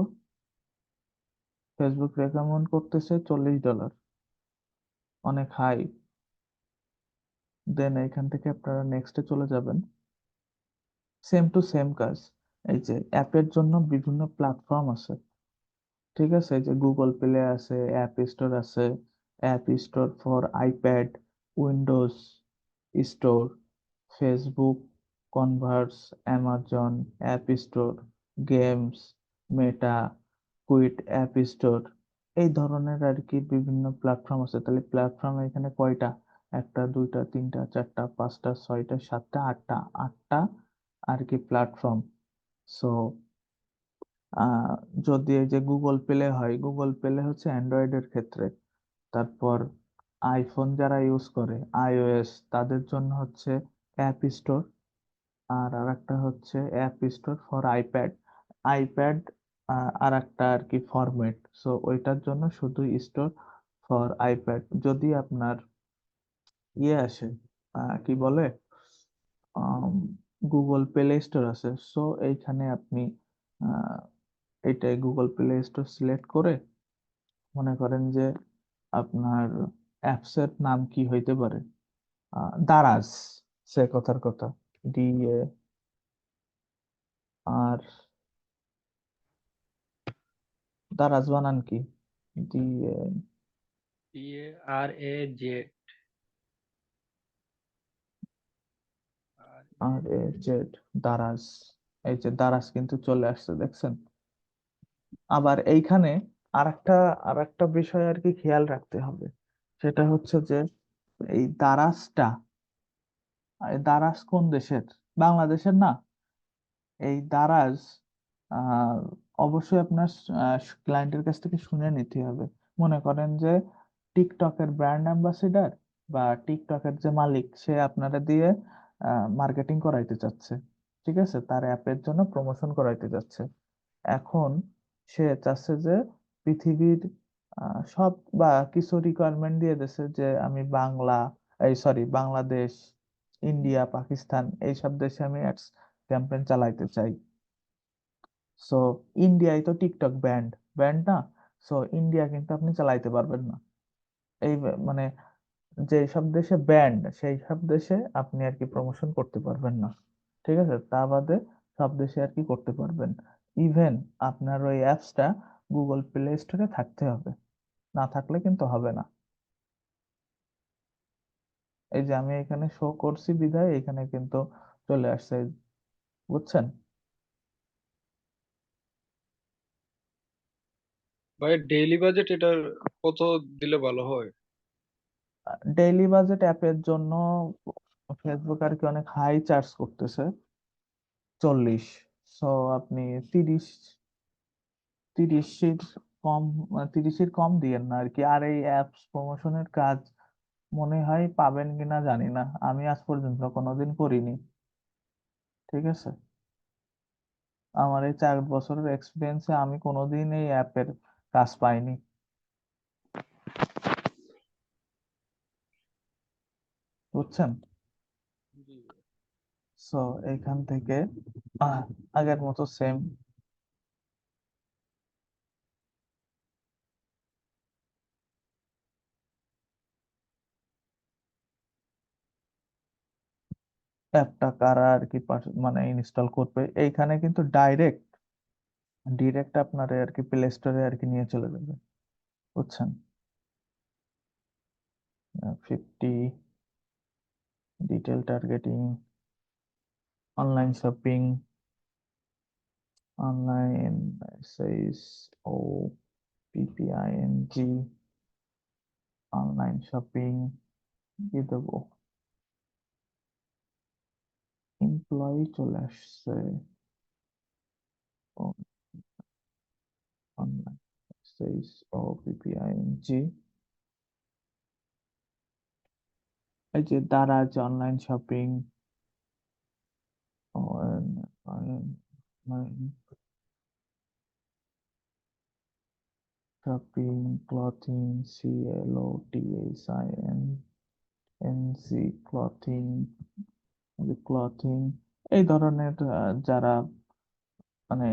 ফেসবুক রেকমেন্ড করতেছে $40, অনেক হাই। দেন এখান থেকে আপনারা নেক্সটে চলে যাবেন, সেম টু সেম কাজ। এই যে অ্যাপের জন্য বিভিন্ন প্ল্যাটফর্ম আছে, ঠিক আছে? এই যে গুগল প্লে আছে, অ্যাপ স্টোর আছে, app store for iPad, Windows store, Facebook, converse, Amazon app store, games, Meta, quit app store, এই ধরনের আর কি বিভিন্ন প্ল্যাটফর্ম আছে। তাহলে প্ল্যাটফর্ম এখানে কয়টা? একটা, দুইটা, তিনটা, চারটা, পাঁচটা, ছয়টা, সাতটা, আটটা, আটটা আর কি প্ল্যাটফর্ম। সো আহ যদি এই যে গুগল প্লে হয়, গুগল প্লে হচ্ছে অ্যান্ড্রয়েডের ক্ষেত্রে, তারপর আইফোন যারা ইউজ করে আইওএস তাদের জন্য হচ্ছে অ্যাপ স্টোর, আর আরেকটা হচ্ছে app store for iPad. IPad আর একটা আর কি ফরম্যাট, সো ওইটার জন্য শুধু স্টোর ফর আইপ্যাড। যদি আপনার ইয়ে আসে কি বলে গুগল প্লে স্টোর আছে, সো এইখানে আপনি আহ, এইটাই গুগল প্লে স্টোর সিলেক্ট করে মনে করেন যে আপনার অ্যাপস এর নাম কি হইতে পারে, দারাজ, সে কথার কথা, DA আর দারাজ বানান কি? DA DARAZ RAZ, Daraz. এই যে দারাজ কিন্তু চলে আসছে, দেখছেন? আবার এইখানে আরেকটা বিষয় আর কি খেয়াল রাখতে হবে, সেটা হচ্ছে যে এই দারাজ কোন দেশের? বাংলাদেশের না। এই দারাজ আহ, অবশ্যই আপনার ক্লায়েন্টের কাছ থেকে শুনে নিতে হবে। মনে করেন যে টিকটকের ব্র্যান্ড অ্যাম্বাসিডার বা টিকটকের যে মালিক, সে আপনারা দিয়ে মার্কেটিং করাইতে চাচ্ছে, ঠিক আছে? তার অ্যাপের জন্য প্রমোশন করাইতে যাচ্ছে। এখন সে চাচ্ছে যে পৃথিবীর সব বা কিছু রিকোয়ারমেন্ট দিয়ে দিচ্ছে যে আমি বাংলাদেশ, ইন্ডিয়া, পাকিস্তান এইসব দেশে আমি অ্যাডস ক্যাম্পেইন চালাইতে চাই। সো ইন্ডিয়ায় তো টিকটক ব্যান্ড, না? সো ইন্ডিয়া কিন্তু আপনি চালাইতে পারবেন না। মানে যে সব দেশে ব্যান্ড, সেই সব দেশে আপনি আর কি প্রমোশন করতে পারবেন না, ঠিক আছে? তা বাদে সব দেশে আর কি করতে পারবেন। ইভেন আপনার ওই অ্যাপসটা গুগল প্লে স্টোরে থাকতে হবে, না থাকলে কিন্তু হবে না। এই যে আমি এখানে শো করছি বিধায় এখানে কিন্তু চলে আসছে, বুঝছেন? ভাই ডেইলি বাজেট এটার কত দিলে ভালো হয়? ডেইলি বাজেট অ্যাপের জন্য ফেসবুক আর কি অনেক হাই চার্জ করতেছে, 40। সো আপনি 30, 30-এর কম, 30-এর কম দিয়েন না আর কি। আর এই অ্যাপস প্রমোশনের কাজ মনে হয় পাবেন কিনা জানি না, আমি আজ পর্যন্ত কোনোদিন করিনি, ঠিক আছে? আমার এই 4 বছরের এক্সপিরিয়েন্সে আমি কোনোদিন এই অ্যাপের কাজ পাইনি, বুঝছেন? জি। সো এখান থেকে আহ, আগের মতো সেম অ্যাপটা কারা আর কি মানে ইনস্টল করবে, এইখানে কিন্তু ডিরেক্ট আপনার আর কি প্লে স্টোরে আর কি নিয়ে চলে যাবে, বুঝছেন? 50, detail targeting, online shopping, online SEO, online shopping দিয়ে দেবো। এমপ্লয়ি চলে আসছে, অনলাইন SEO, এই যে Daraz online shopping, shopping, clothing, CLOTHING, clothing, এই ধরনের যারা মানে,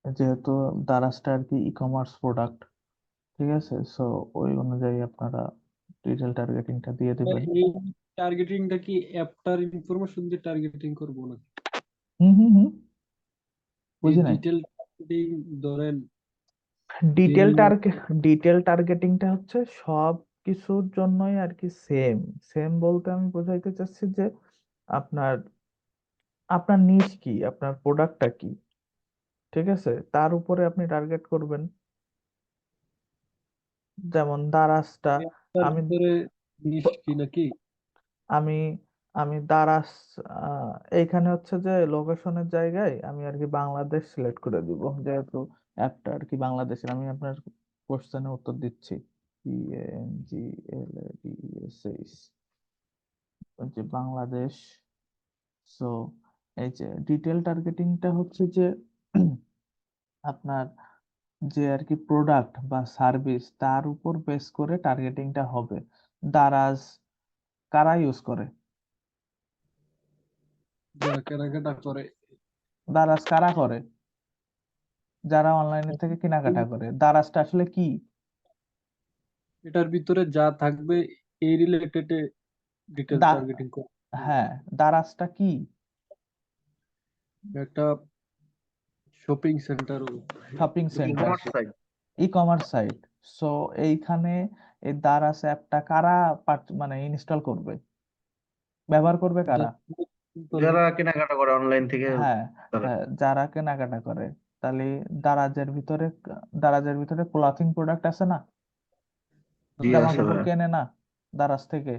যেহেতু দারাজটা আর কি ই কমার্স প্রোডাক্ট, ঠিক আছে? সো ওই অনুযায়ী আপনারা ডিটেল টার্গেটিংটা দিয়ে ভাই দিবেন। এই টার্গেটিংটা কি অ্যাপটার ইনফরমেশন দিয়ে টার্গেটিং করবো নাকি? হুম হুম হুম, এই বুঝি নাই। ডিটেল মার্কেটিং ধরেন ডিটেল বিভিন্ন টার্গেট, ডিটেল টার্গেটিংটা হচ্ছে সব কিছুর জন্যই আর কি সেম। সেম বলতে আমি বোঝাইতে চাচ্ছি যে আপনার আপনার নিশ কি, আপনার প্রোডাক্টটা কি, ঠিক আছে, তার উপরে আপনি টার্গেট করবেন। যেমন দারাজটা, তার আমি ভিতরে নিশ কি নাকি? আমি আমি দারাজ, এইখানে হচ্ছে যে লোকেশনের জায়গায় আমি আর কি বাংলাদেশ সিলেক্ট করে দিব, যেহেতু অ্যাপটা আর কি বাংলাদেশের। আমি আপনার কোশ্চেনের উত্তর দিচ্ছি। PNGLADSH, যে বাংলাদেশ। সো এই যে ডিটেল টার্গেটিংটা হচ্ছে যে আপনার যে আর কি প্রোডাক্ট বা সার্ভিস তার উপর বেস করে টার্গেটিংটা হবে। দারাজ কারা ইউজ করে? যারা কেনাকাটা করে। দারাজ কারা করে? যারা অনলাইনে থেকে কেনাকাটা করে। দারাজটা আসলে কি? এটার ভিতরে যা থাকবে এই রিলেটেড ডিটেল দা টার্গেটিং করে। হ্যাঁ, দারাজটা কি? একটা shopping centre, shopping centre, commerce site. E commerce site. So এইখানে এই দারাজ অ্যাপটা কারা মানে ইনস্টল করবে, ব্যবহার করবে কারা? যারা কেনাকাটা করে অনলাইন থেকে হ্যাঁ, তারা। যারা কেনাকাটা করে। তাহলে দারাজের ভিতরে, দারাজের ভিতরে ক্লথিং প্রোডাক্ট আছে না, জি জামা আছে কাপড় ভাইয়া। কেনে না দারাজ থেকে।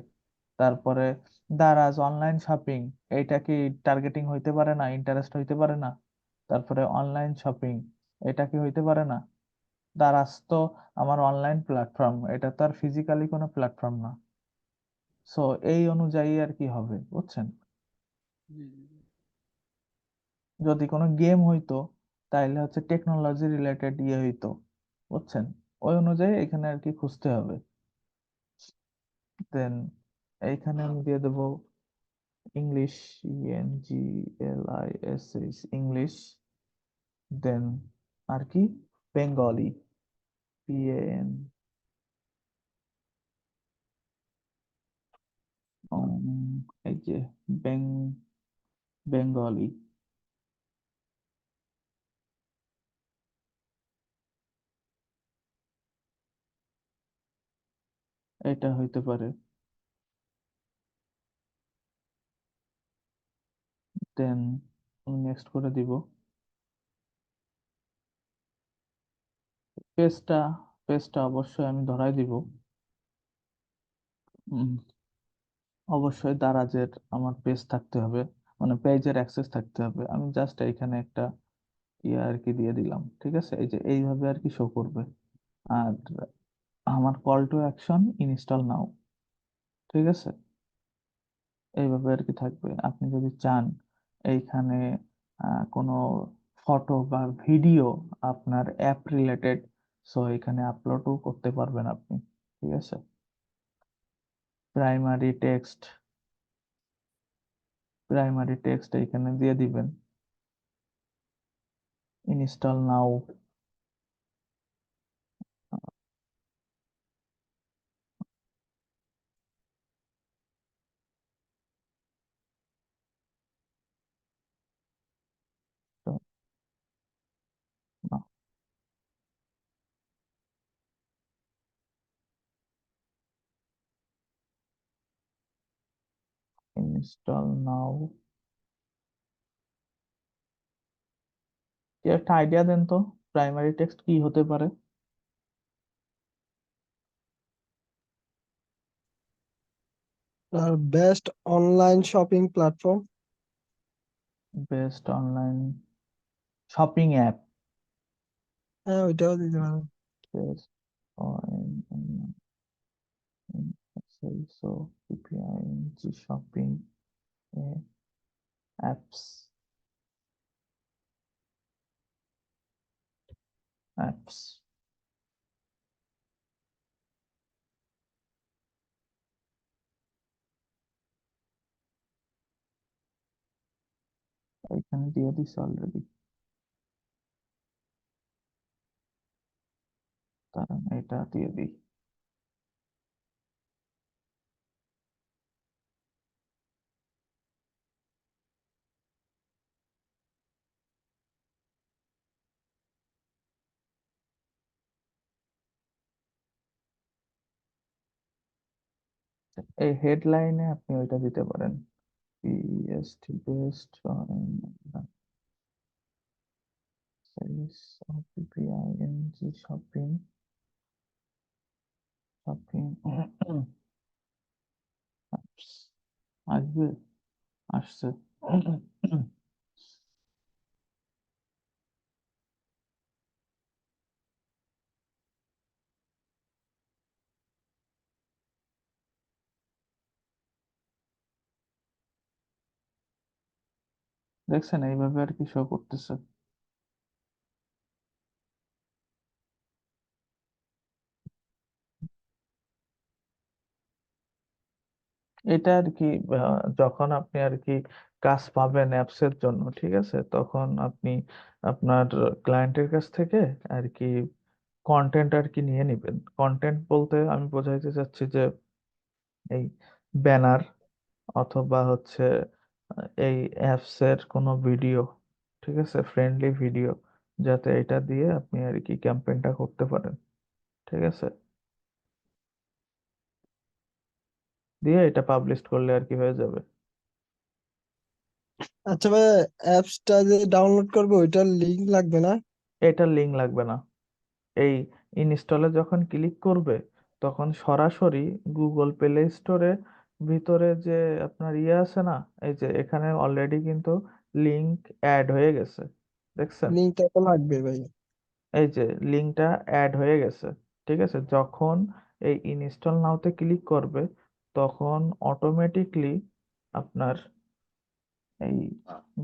তারপরে দারাজ অনলাইন শপিং, এইটা কি টার্গেটিং হইতে পারে না, ইন্টারেস্ট হইতে পারে না? তারপরে অনলাইন শপিং, এটা কি হইতে পারে না? দারাজ তো আমার অনলাইন প্ল্যাটফর্ম, এটা তো আর ফিজিক্যালি কোনো প্ল্যাটফর্ম না। সো এই অনুযায়ী আর কি হবে, বুঝছেন? যদি কোনো গেম হইতো তাহলে হচ্ছে টেকনোলজি রিলেটেড ইয়ে হইতো, বুঝছেন? ওই অনুযায়ী এখানে আর কি খুঁজতে হবে। দেন এইখানে আমি দিয়ে দেবো ইংলিশ, INGLISH, ইংলিশ। দেন আর কি বেঙ্গলি, PAN, এই যে বেং বেঙ্গলি। এটা হইতে পারে। দেন নেক্সট করে দিব পেজটা। পেজটা অবশ্যই আমি ধরাই দিব। উম, অবশ্যই দারাজের আমার পেজ থাকতে হবে, মানে পেজের অ্যাক্সেস থাকতে হবে। আমি জাস্ট এখানে একটা ইয়ে আর কি দিয়ে দিলাম, ঠিক আছে, এই যে এইভাবে আর কি শো করবে। আর আমার কল টু অ্যাকশন ইনস্টল নাও, ঠিক আছে, এইভাবে আর কি থাকবে। আপনি যদি চান এইখানে কোনো ফটো বা ভিডিও আপনার অ্যাপ রিলেটেড, সো এখানে আপলোডও করতে পারবেন আপনি, ঠিক আছে। প্রাইমারি টেক্সট, প্রাইমারি টেক্সট এখানে দিয়ে দিবেন, ইনস্টল নাও। ইনস্টল নাও, একটা আইডিয়া দেন তো প্রাইমারি টেক্সট কি হতে পারে? আর best online shopping platform. Best online shopping app, হ্যাঁ, ওইটাও দিতে পারো। Best so PPING shopping apps, apps. এখানে দিয়ে দিছি অলরেডি, কারণ এটা দিয়ে দিই। এই হেডলাইনে আপনি ওইটা দিতে পারেন, PST based on series of PING shopping apps আসবে, আসছে। দেখছেন এইভাবে আর কি শো করতেছে। এটা আর কি যখন আপনি আর কি কাজ পাবেন অ্যাপস এর জন্য, ঠিক আছে, তখন আপনি আপনার ক্লায়েন্টের কাছ থেকে আর কি কন্টেন্ট আর কি নিয়ে নিবেন। কন্টেন্ট বলতে আমি বোঝাইতে চাচ্ছি যে এই ব্যানার অথবা হচ্ছে এই অ্যাপস এর কোনো ভিডিও, ঠিক আছে, ফ্রেন্ডলি ভিডিও, যাতে এটা দিয়ে আপনি আর কি ক্যাম্পেইনটা করতে পারেন, ঠিক আছে, দিয়ে এটা পাবলিশ করলে আর কি হয়ে যাবে। আচ্ছা ভাই, অ্যাপসটা যে ডাউনলোড করবো ওইটার লিংক লাগবে না? এটার লিংক লাগবে না। এই ইনস্টলে যখন ক্লিক করবে তখন সরাসরি গুগল প্লে স্টোরে ভিতরে যে আপনার ইয়ে আছে না, এই যে এখানে অলরেডি কিন্তু লিংক অ্যাড হয়ে গেছে, দেখছেন? লিংকটা তো লাগবে ভাই। এই যে লিংকটা অ্যাড হয়ে গেছে, ঠিক আছে, যখন এই ইনস্টল নাওতে ক্লিক করবে তখন অটোমেটিকলি আপনার এই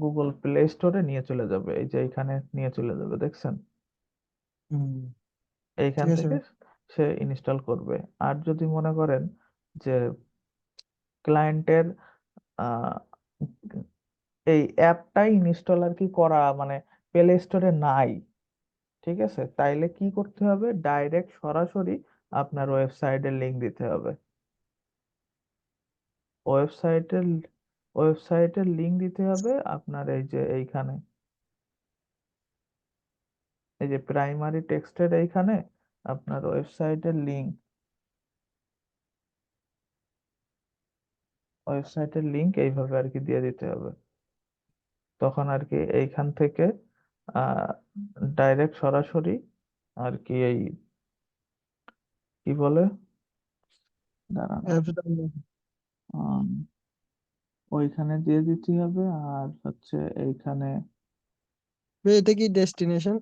গুগল প্লে স্টোরে নিয়ে চলে যাবে, এই যে এখানে নিয়ে চলে যাবে, দেখছেন? হুম, এইখান ঠিক আছে থেকে ভাই। সে ইনস্টল করবে। আর যদি মনে করেন যে ক্লায়েন্টের এই অ্যাপটাই ইনস্টল আর কি করা মানে প্লে স্টোরে নাই, ঠিক আছে, তাইলে কি করতে হবে, ডাইরেক্ট সরাসরি আপনার ওয়েবসাইটের লিংক দিতে হবে। ওয়েবসাইটের ওয়েবসাইটের লিংক দিতে হবে আপনার এই যে এইখানে, এই যে প্রাইমারি টেক্সটের এইখানে আপনার ওয়েবসাইটের লিংক এইভাবে আর কি দিয়ে দিতে হবে। তখন আর কি এইখান থেকে ডাইরেক্ট সরাসরি আর কি এই কি বলে, দাঁড়ান, অ্যাপস ডাউনলোড। আম, ওইখানে দিয়ে দিতে হবে। আর হচ্ছে এইখানে ভাই এটা কি ডেস্টিনেশন?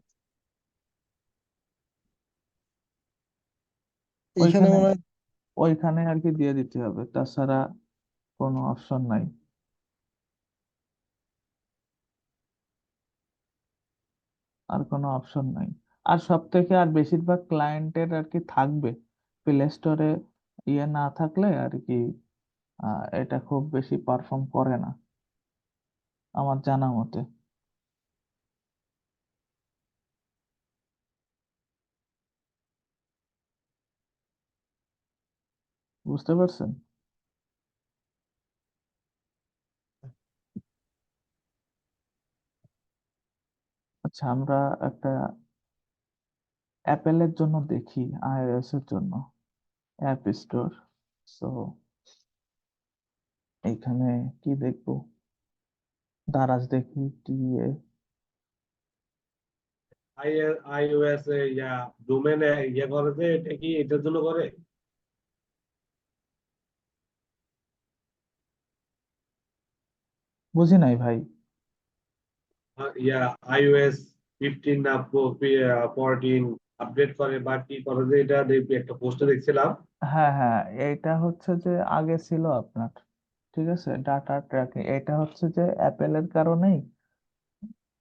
এইখানে ওইখানে মনে হয়। ওইখানে আর কি দিয়ে দিতে হবে, তাছাড়া কোনো অপশন নাই, আর কোনো অপশন নাই। আর সব থেকে আর বেশিরভাগ ক্লায়েন্টের আর কি থাকবে প্লে স্টোরে ইয়ে না থাকলে আর কি এটা খুব বেশি পারফর্ম করে না আমার জানা মতে, বুঝতে পারছেন? আচ্ছা, আমরা একটা অ্যাপেলের জন্য দেখি, আইওএস এর জন্য অ্যাপ স্টোর। সো এইখানে কি দেখবো, দারাজ দেখি, টিএ, iOS ডোমেনে ইয়ে করে যে এটা কি এটার জন্য করে? বুঝি নাই ভাই। ইয়া iOS 15 না 14 আপডেট করে বা কি করে যে এটা দেখবি একটা পোস্টে দেখছিলাম। হ্যাঁ হ্যাঁ, এইটা হচ্ছে যে আগে ছিল আপনার, ঠিক আছে, ডাটা ট্র্যাকিং, এটা হচ্ছে যে অ্যাপেলের কারণেই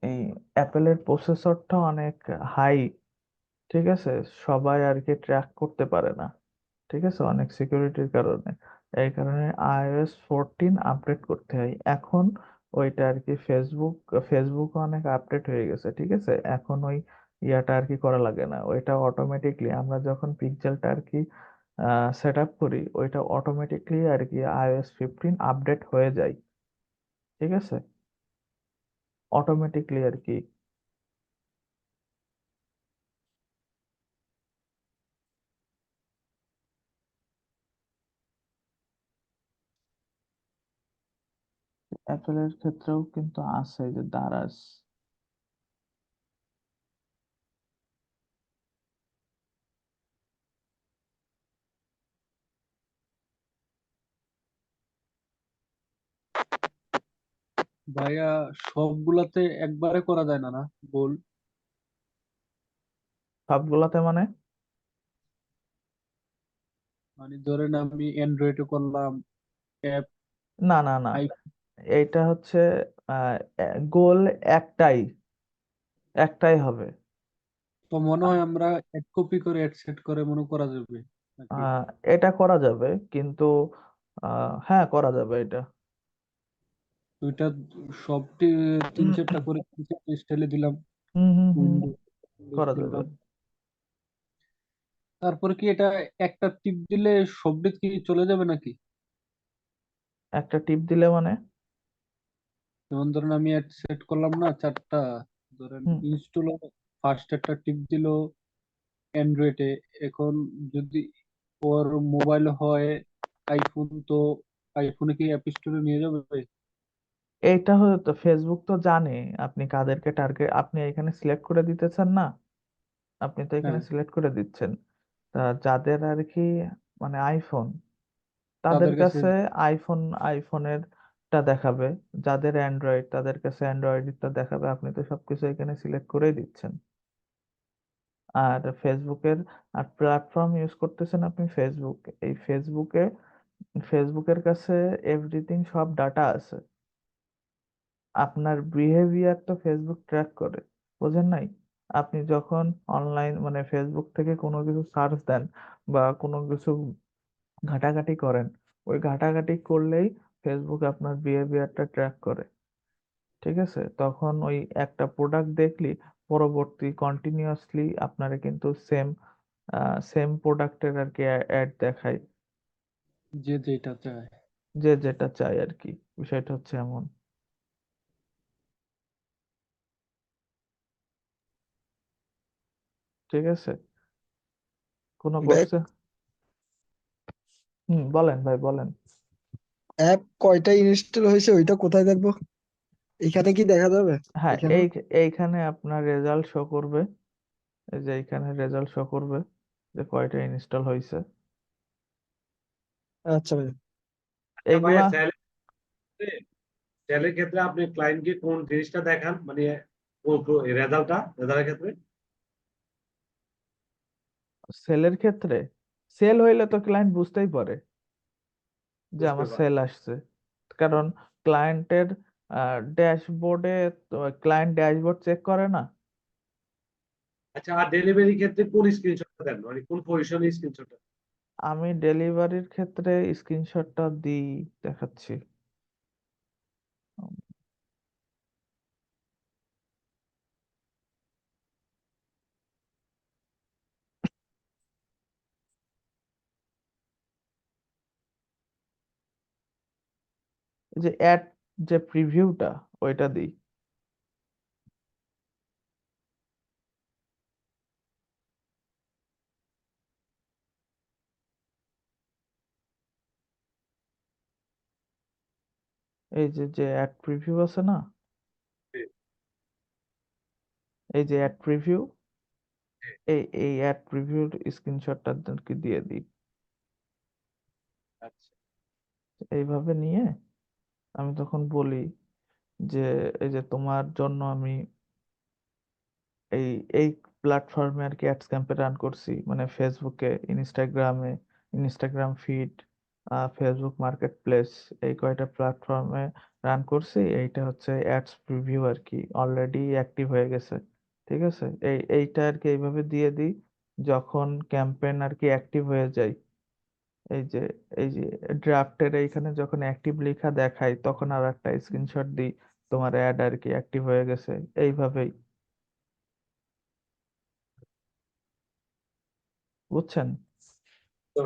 এই অ্যাপেলের প্রসেসরটা অনেক হাই, ঠিক আছে, সবাই আর কি ট্র্যাক করতে পারে না, ঠিক আছে, অনেক সিকিউরিটির কারণে। এই কারণে iOS 14 আপডেট করতে হয় এখন। ওইটা আর কি ফেসবুক অনেক আপডেট হয়ে গেছে, ঠিক আছে, এখন ওই ইয়াটা আর কি করা লাগে না, ওইটা অটোমেটিকলি আমরা যখন পিক্সেলটা আর কি সেট আপ করি ওইটা অটোমেটিকলি আর কি iOS 15 আপডেট হয়ে যায়, ঠিক আছে, অটোমেটিকলি আর কি। অ্যাপেলের ক্ষেত্রেও কিন্তু আছে যে দারাজ। ভাইয়া সবগুলাতে একবারে করা যায় না না গোল? সবগুলাতে মানে? মানে ধরেন আমি অ্যান্ড্রয়েডে করলাম অ্যাপ, না না না, আই এইটা হচ্ছে গোল একটাই, একটাই হবে। তো মনে হয় আমরা এক কপি করে অ্যাড সেট করে মনে করা যাবে নাকি? আহ, এটা করা যাবে কিন্তু হ্যাঁ করা যাবে এটা। দুইটা সবটি তিন চারটা করে তিন চারটা স্টাইলে দিলাম, হুম হুম হুম, উইন্ডো করা যাবে। দিলাম। তারপরে কি এটা একটা টিপ দিলে সবটি কি চলে যাবে নাকি? একটা টিপ দিলে মানে? যেমন ধরেন আমি অ্যাড সেট করলাম না চারটা, ধরেন হুম, ইনস্টল ফার্স্ট একটা টিপ দিল অ্যান্ড্রয়েডে, এখন যদি ওর মোবাইল হয় আইফোন, তো আইফোনে কি অ্যাপ স্টোরে নিয়ে যাবে? এইটা হয়তো ফেসবুক তো জানে আপনি কাদেরকে টার্গেট, আপনি এখানে সিলেক্ট করে দিতেছেন না, আপনি তো এখানে হ্যাঁ, সিলেক্ট করে দিচ্ছেন। তা যাদের আর কি মানে আইফোন, তাদের তাদের কাছে কাছে আইফোনের টা দেখাবে, যাদের অ্যান্ড্রয়েড তাদের কাছে অ্যান্ড্রয়েডটা দেখাবে। আপনি তো সবকিছু এখানে সিলেক্ট করেই দিচ্ছেন। আর ফেসবুকের আর প্ল্যাটফর্ম ইউজ করতেছেন আপনি ফেসবুক, এই ফেসবুকের কাছে এভরিথিং সব ডাটা আছে। আপনার বিহেভিয়ার তো ফেসবুক ট্র্যাক করে, বোঝেন নাই? আপনি যখন অনলাইন মানে ফেসবুক থেকে কোনো কিছু সার্চ দেন বা কোনো কিছু ঘাটাঘাটি করেন, ওই ঘাটাঘাটি করলেই ফেসবুক আপনার বিহেভিয়ারটা ট্র্যাক করে। ঠিক আছে, তখন ওই একটা প্রোডাক্ট দেখলি পরবর্তী কন্টিনিউয়াসলি আপনারে কিন্তু সেম প্রোডাক্টের আর কি অ্যাড দেখায়, যে যেটা চায়। যে যেটা চাই আর কি। বিষয়টা হচ্ছে এমন। ঠিক আছে, কোনো ব্যাক কোশ্চেন? বলেন ভাই বলেন। অ্যাপ কয়টা ইনস্টল হয়েছে ওইটা কোথায় দেখবো? এখানে কি দেখা যাবে? হ্যাঁ, এখানে? এইখানে আপনার রেজাল্ট শো করবে। এই যে এইখানে রেজাল্ট শো করবে যে কয়টা ইনস্টল হয়েছে আচ্ছা ভাই। আচ্ছা ভাইয়া এইগুলা। সেলের ক্ষেত্রে আপনি ক্লায়েন্টকে কোন জিনিসটা দেখান, মানে রেজাল্টের ক্ষেত্রে? সেলের ক্ষেত্রে সেল হইলে তো ক্লায়েন্ট বুঝতেই পারে যে বুঝতে আমার পারেন। সেল আসছে, কারণ ক্লায়েন্টের ড্যাশবোর্ডে, ক্লায়েন্ট ড্যাশবোর্ড চেক করে না। আচ্ছা, আর ডেলিভারি ক্ষেত্রে কোন স্ক্রিনশটটা দেন, মানে কোন পজিশনে স্ক্রিনশটটা? আমি ডেলিভারির ক্ষেত্রে স্ক্রিনশটটা দিই, দেখাচ্ছি। উম, এই যে অ্যাড, যে প্রিভিউটা, ওইটা দিই। এই যে যে অ্যাড প্রিভিউ আছে না, এই যে অ্যাড প্রিভিউ, এই অ্যাড প্রিভিউর স্ক্রিনশটটা কি দিয়ে দিই। আচ্ছা। এইভাবে নিয়ে আমি তখন বলি যে এই যে তোমার জন্য আমি এই এই প্ল্যাটফর্মে আর কি অ্যাডস ক্যাম্পে রান করছি, মানে ফেসবুকে, Instagram feed, Facebook market place, এই কয়টা প্ল্যাটফর্মে রান করছি। এইটা হচ্ছে অ্যাডস প্রিভিউ আর কি, অলরেডি অ্যাক্টিভ হয়ে গেছে। ঠিক আছে, এইটা আর কি এইভাবে দিয়ে দিই। যখন ক্যাম্পেইন আর কি অ্যাক্টিভ হয়ে যায়, এই যে এই যে ড্রাফটের এইখানে যখন অ্যাক্টিভ লেখা দেখায়, তখন আর একটা স্ক্রিনশট দিই, তোমার অ্যাড আর কি অ্যাক্টিভ হয়ে গেছে। এইভাবেই, বুঝছেন? তো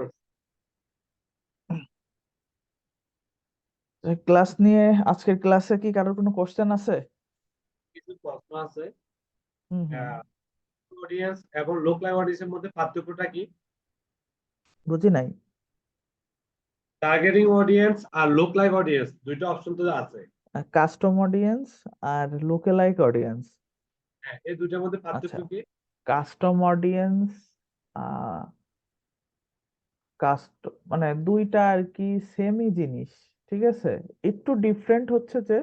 ক্লাস নিয়ে, আজকের ক্লাসে কি কারোর কোনো কোশ্চেন আছে? কিছু প্রশ্ন আছে। হুম হুম, অডিয়েন্স এবং লোক লাইভ অডিয়েন্সের মধ্যে পার্থক্যটা কি? বুঝি নাই। টার্গেটিং অডিয়েন্স আর লোক লাইভ অডিয়েন্স দুইটা অপশন তো আছে। কাস্টম অডিয়েন্স আর লুকেলাইক অডিয়েন্স। হ্যাঁ, এই দুটার মধ্যে আচ্ছা, পার্থক্য কি? কাস্টম অডিয়েন্স কাস্ট মানে দুইটা আর কি সেমই জিনিস, ঠিক আছে। একটু ডিফারেন্ট হচ্ছে যে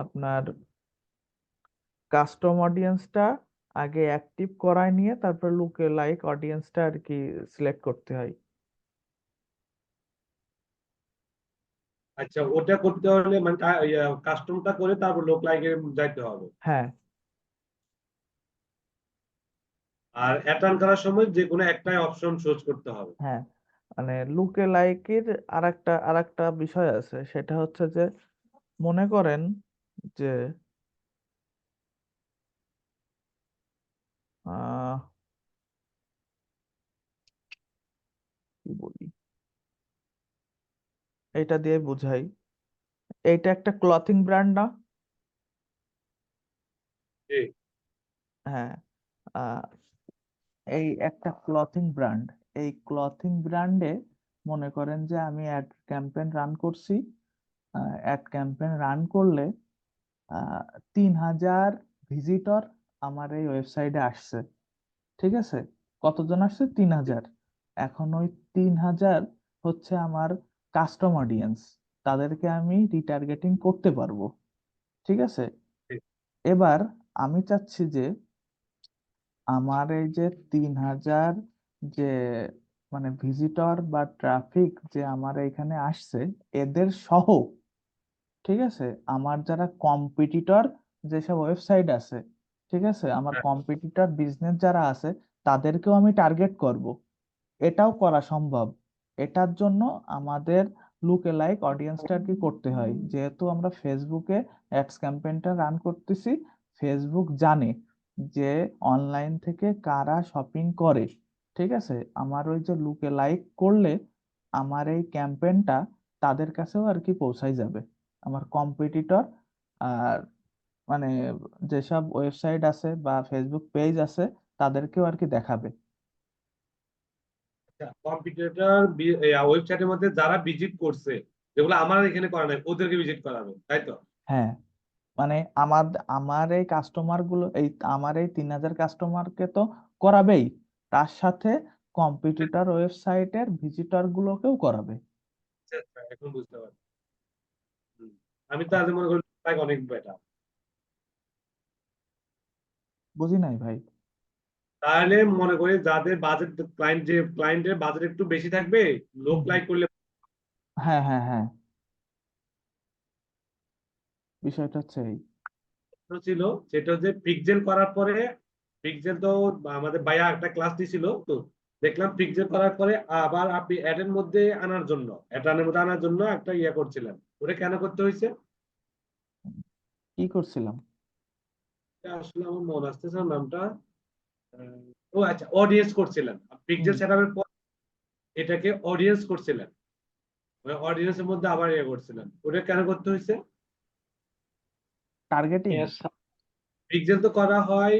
আপনার কাস্টম অডিয়েন্সটা আগে অ্যাক্টিভ করায় নিয়ে তারপর লুকে লাইক অডিয়েন্সটা আর কি সিলেক্ট করতে হয়। আচ্ছা, ওটা করতে হলে মানে কাস্টমটা করে তারপর লোক লাইকে যাইতে হবে। হ্যাঁ আর অ্যাটার্ন করার সময় যে কোনো একটাই অপশন চুজ করতে হবে। হ্যাঁ, মানে লুকে লাইকের আরেকটা বিষয় আছে, সেটা হচ্ছে যে মনে করেন যে আহ কি বলি, এটা দিয়ে বুঝাই। এইটা একটা ক্লথিং ব্র্যান্ড না? জি। হ্যাঁ, আহ, এই একটা ক্লথিং ব্র্যান্ড, এই ক্লথিং ব্র্যান্ডে মনে করেন যে আমি অ্যাড ক্যাম্পেইন রান করছি। অ্যাড ক্যাম্পেইন রান করলে 3000 ভিজিটর আমার এই ওয়েবসাইটে আসছে, ঠিক আছে। কতজন আসছে? 3000। এখন ওই 3000 হচ্ছে আমার কাস্টম অডিয়েন্স, তাদেরকে আমি রিটার্গেটিং করতে পারবো, ঠিক আছে। জি। এবার আমি চাচ্ছি যে আমার এই যে 3000 যে মানে ভিজিটর বা ট্রাফিক যে আমার এখানে আসছে, এদের সহ, ঠিক আছে, আমার যারা কম্পিটিটর যেসব ওয়েবসাইট আছে, ঠিক আছে, আমার হ্যাঁ, কম্পিটিটর বিজনেস যারা আছে তাদেরকেও আমি টার্গেট করব। এটাও করা সম্ভব। এটার জন্য আমাদের লুকে লাইক অডিয়েন্সটা কি করতে হয়, যেহেতু আমরা ফেসবুকে অ্যাডস ক্যাম্পেইনটা রান করতেছি, ফেসবুক জানে যে অনলাইন থেকে কারা শপিং করে, ঠিক আছে। আমার ওই যে লুকে লাইক করলে আমার এই ক্যাম্পেইনটা তাদের কাছেও আর কি পৌঁছাই যাবে, আমার কম্পিটিটর আর মানে যেসব ওয়েবসাইট আছে বা ফেসবুক পেজ আছে তাদেরকেও আর কি দেখাবে। কম্পিউটার ওয়েবসাইটের মধ্যে যারা ভিজিট করছে, যেগুলো আমার এখানে করা নাই, ওদেরকে ভিজিট করাবে, তাই তো? হ্যাঁ, মানে আমার আমার এই কাস্টমার গুলো, আমার এই 3000 কাস্টমারকে তো করাবেই, তার সাথে কম্পিটিটর ওয়েবসাইটের ভিজিটর গুলোকেও করাবে। আচ্ছা, আচ্ছা, এখন বুঝতে পারছি। হুম। আমি তো আজ মনে করি লাইক অনেক বেটার। বুঝি নাই ভাই। তাহলে মনে করি যাদের বাজেট ক্লায়েন্টের বাজেট একটু বেশি থাকবে, লোক হুম, হুম। লাইক করলে হ্যাঁ হ্যাঁ হ্যাঁ, বিষয়টা হচ্ছে এই। প্রশ্ন ছিল, সেটা হচ্ছে পিক্সেল করার পরে, পিক্সেল তো আমাদের ভাইয়া একটা ক্লাস দিছিল তো, দেখলাম পিক্সেল করার পরে আবার আপনি অ্যাডের মধ্যে আনার জন্য, অ্যাডের মধ্যে আনার জন্য একটা ইয়ে করছিলেন, ওটা কেন করতে হয়েছে? কি করছিলাম? এটা আসলে আমার মনে আসতেছে না নামটা। আহ, ও আচ্ছা, অডিয়েন্স করছিলেন হুম, পিক্সেল সেটআপের পর, এটাকে অডিয়েন্স করছিলেন, ওই অডিয়েন্সের মধ্যে আবার ইয়ে করছিলেন, ওটা কেন করতে হয়েছে? টার্গেটিং। Yes, পিক্সেল তো করা হয়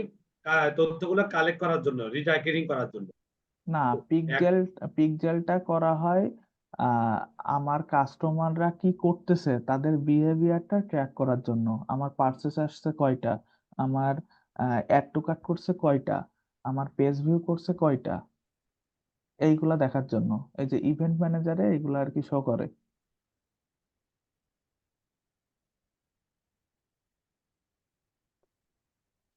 তথ্যগুলো কালেক্ট করার জন্য, রিটার্গেটিং করার জন্য। না, তো পিকজেল পিকজেলটা করা হয় আহ, আমার কাস্টমাররা কি করতেছে তাদের বিহেভিয়ারটা ট্র্যাক করার জন্য। আমার পার্সেস আসছে কয়টা, আমার অ্যাড টু কার্ট করছে কয়টা, আমার পেজ ভিউ করছে কয়টা, এইগুলা দেখার জন্য। এই যে ইভেন্ট ম্যানেজারে এইগুলা আর কি শো করে।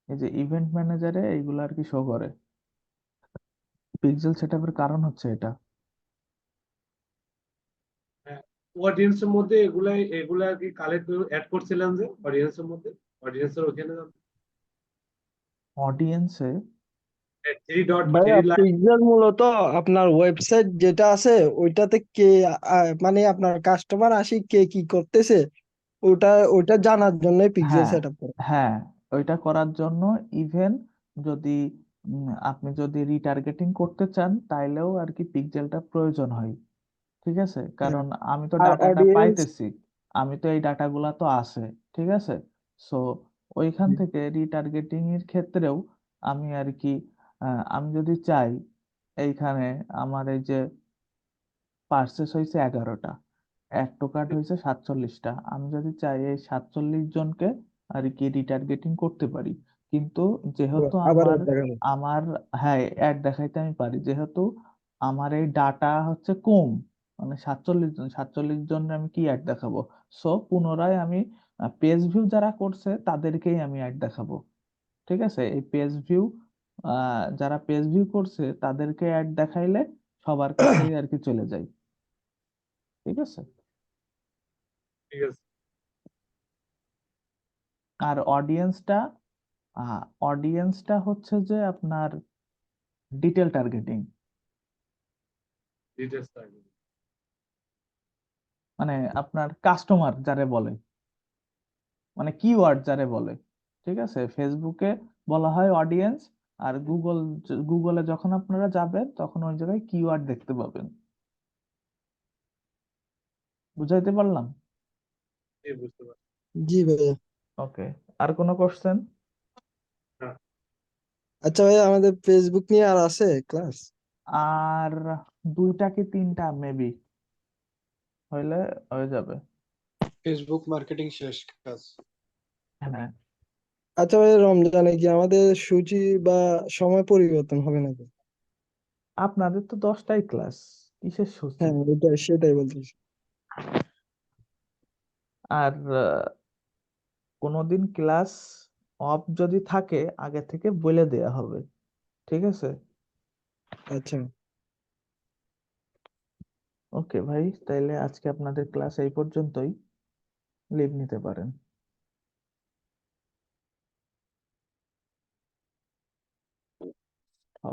এই যে ইভেন্ট ম্যানেজারে এইগুলা আর কি শো করে। পিক্সেল সেটআপের কারণ হচ্ছে এটা। অডিয়েন্সের মধ্যে এগুলা এগুলা কি কালেক্ট অ্যাড করছিলেন যে অডিয়েন্সের মধ্যে, অডিয়েন্সের ওখানে অডিয়েন্সে থ্রি ডট বা ভাইয়া থ্রি লাইন। পিক্সেল মূলত আপনার ওয়েবসাইট যেটা আছে ওইটাতে কে মানে আপনার কাস্টমার আসি কে কি করতেছে ওটা ওইটা জানার জন্যই পিক্সেল হ্যাঁ সেট আপ করে। হ্যাঁ, ওইটা করার জন্য ইভেন যদি আপনি যদি রিটার্গেটিং করতে চান তাইলেও আর কি পিক্সেলটা প্রয়োজন হয়, ঠিক আছে। হ্যাঁ। কারণ আমি তো আর ডাটাটা অডিয়েন্স পাইতেছি, আমি তো এই ডাটাগুলা তো আছে, ঠিক আছে। সো ওইখান থেকে রিটার্গেটিং এর ক্ষেত্রেও আমি আর কি আমি যদি চাই এইখানে আমার এই যে পার্সেস হয়েছে 11টা, অ্যাড টু কার্ট হয়েছে 47টা। আমি যদি চাই এই 47 জনকে আর কি রিটার্গেটিং করতে পারি, কিন্তু যেহেতু আবার আমার দেখাবো। আমার হ্যাঁ অ্যাড দেখাইতে আমি পারি, যেহেতু আমার এই ডাটা হচ্ছে কম, মানে 47 জন আমি কি অ্যাড দেখাবো। সো পুনরায় আমি পেজ ভিউ যারা করছে তাদেরকেই আমি অ্যাড দেখাবো। ঠিক আছে, এই পেজ ভিউ যারা পেজ ভিউ করছে তাদেরকে অ্যাড দেখাইলে সবার কাছেই আর কি চলে যায়। ঠিক আছে, ঠিক আছে। আর অডিয়েন্সটা হচ্ছে যে আপনার ডিটেল টার্গেটিং, ডিটেলস থাকবে। মানে আপনার কাস্টমার যারে বলে, মানে কিওয়ার্ড যারে বলে। ঠিক আছে, ফেসবুকে বলা হয় অডিয়েন্স, আর গুগলে যখন আপনারা যাবেন তখন ওই জায়গায় কিওয়ার্ড দেখতে পাবেন। বুঝাইতে পারলাম? জি, বুঝতে পারছি। জি ভাইয়া। ওকে, আর কোনো কোশ্চেন? হ্যাঁ, আচ্ছা ভাইয়া, আমাদের ফেসবুক নিয়ে আর আছে ক্লাস? আর 2টা কি 3টা মেবি হইলে হয়ে যাবে। ফেসবুক মার্কেটিং শেষ কাজ। হ্যাঁ, আচ্ছা ভাইয়া, রমজানে কি আমাদের সূচি বা সময় পরিবর্তন হবে নাকি? আপনাদের তো 10টাই ক্লাস, কিসের সূচি? হ্যাঁ, সেটাই বলতেছি। আর কোনোদিন ক্লাস অফ যদি থাকে আগে থেকে বলে দেয়া হবে। ঠিক আছে, আচ্ছা। ওকে ভাই, তাইলে আজকে আপনাদের ক্লাস এই পর্যন্তই, লিভ নিতে পারেন।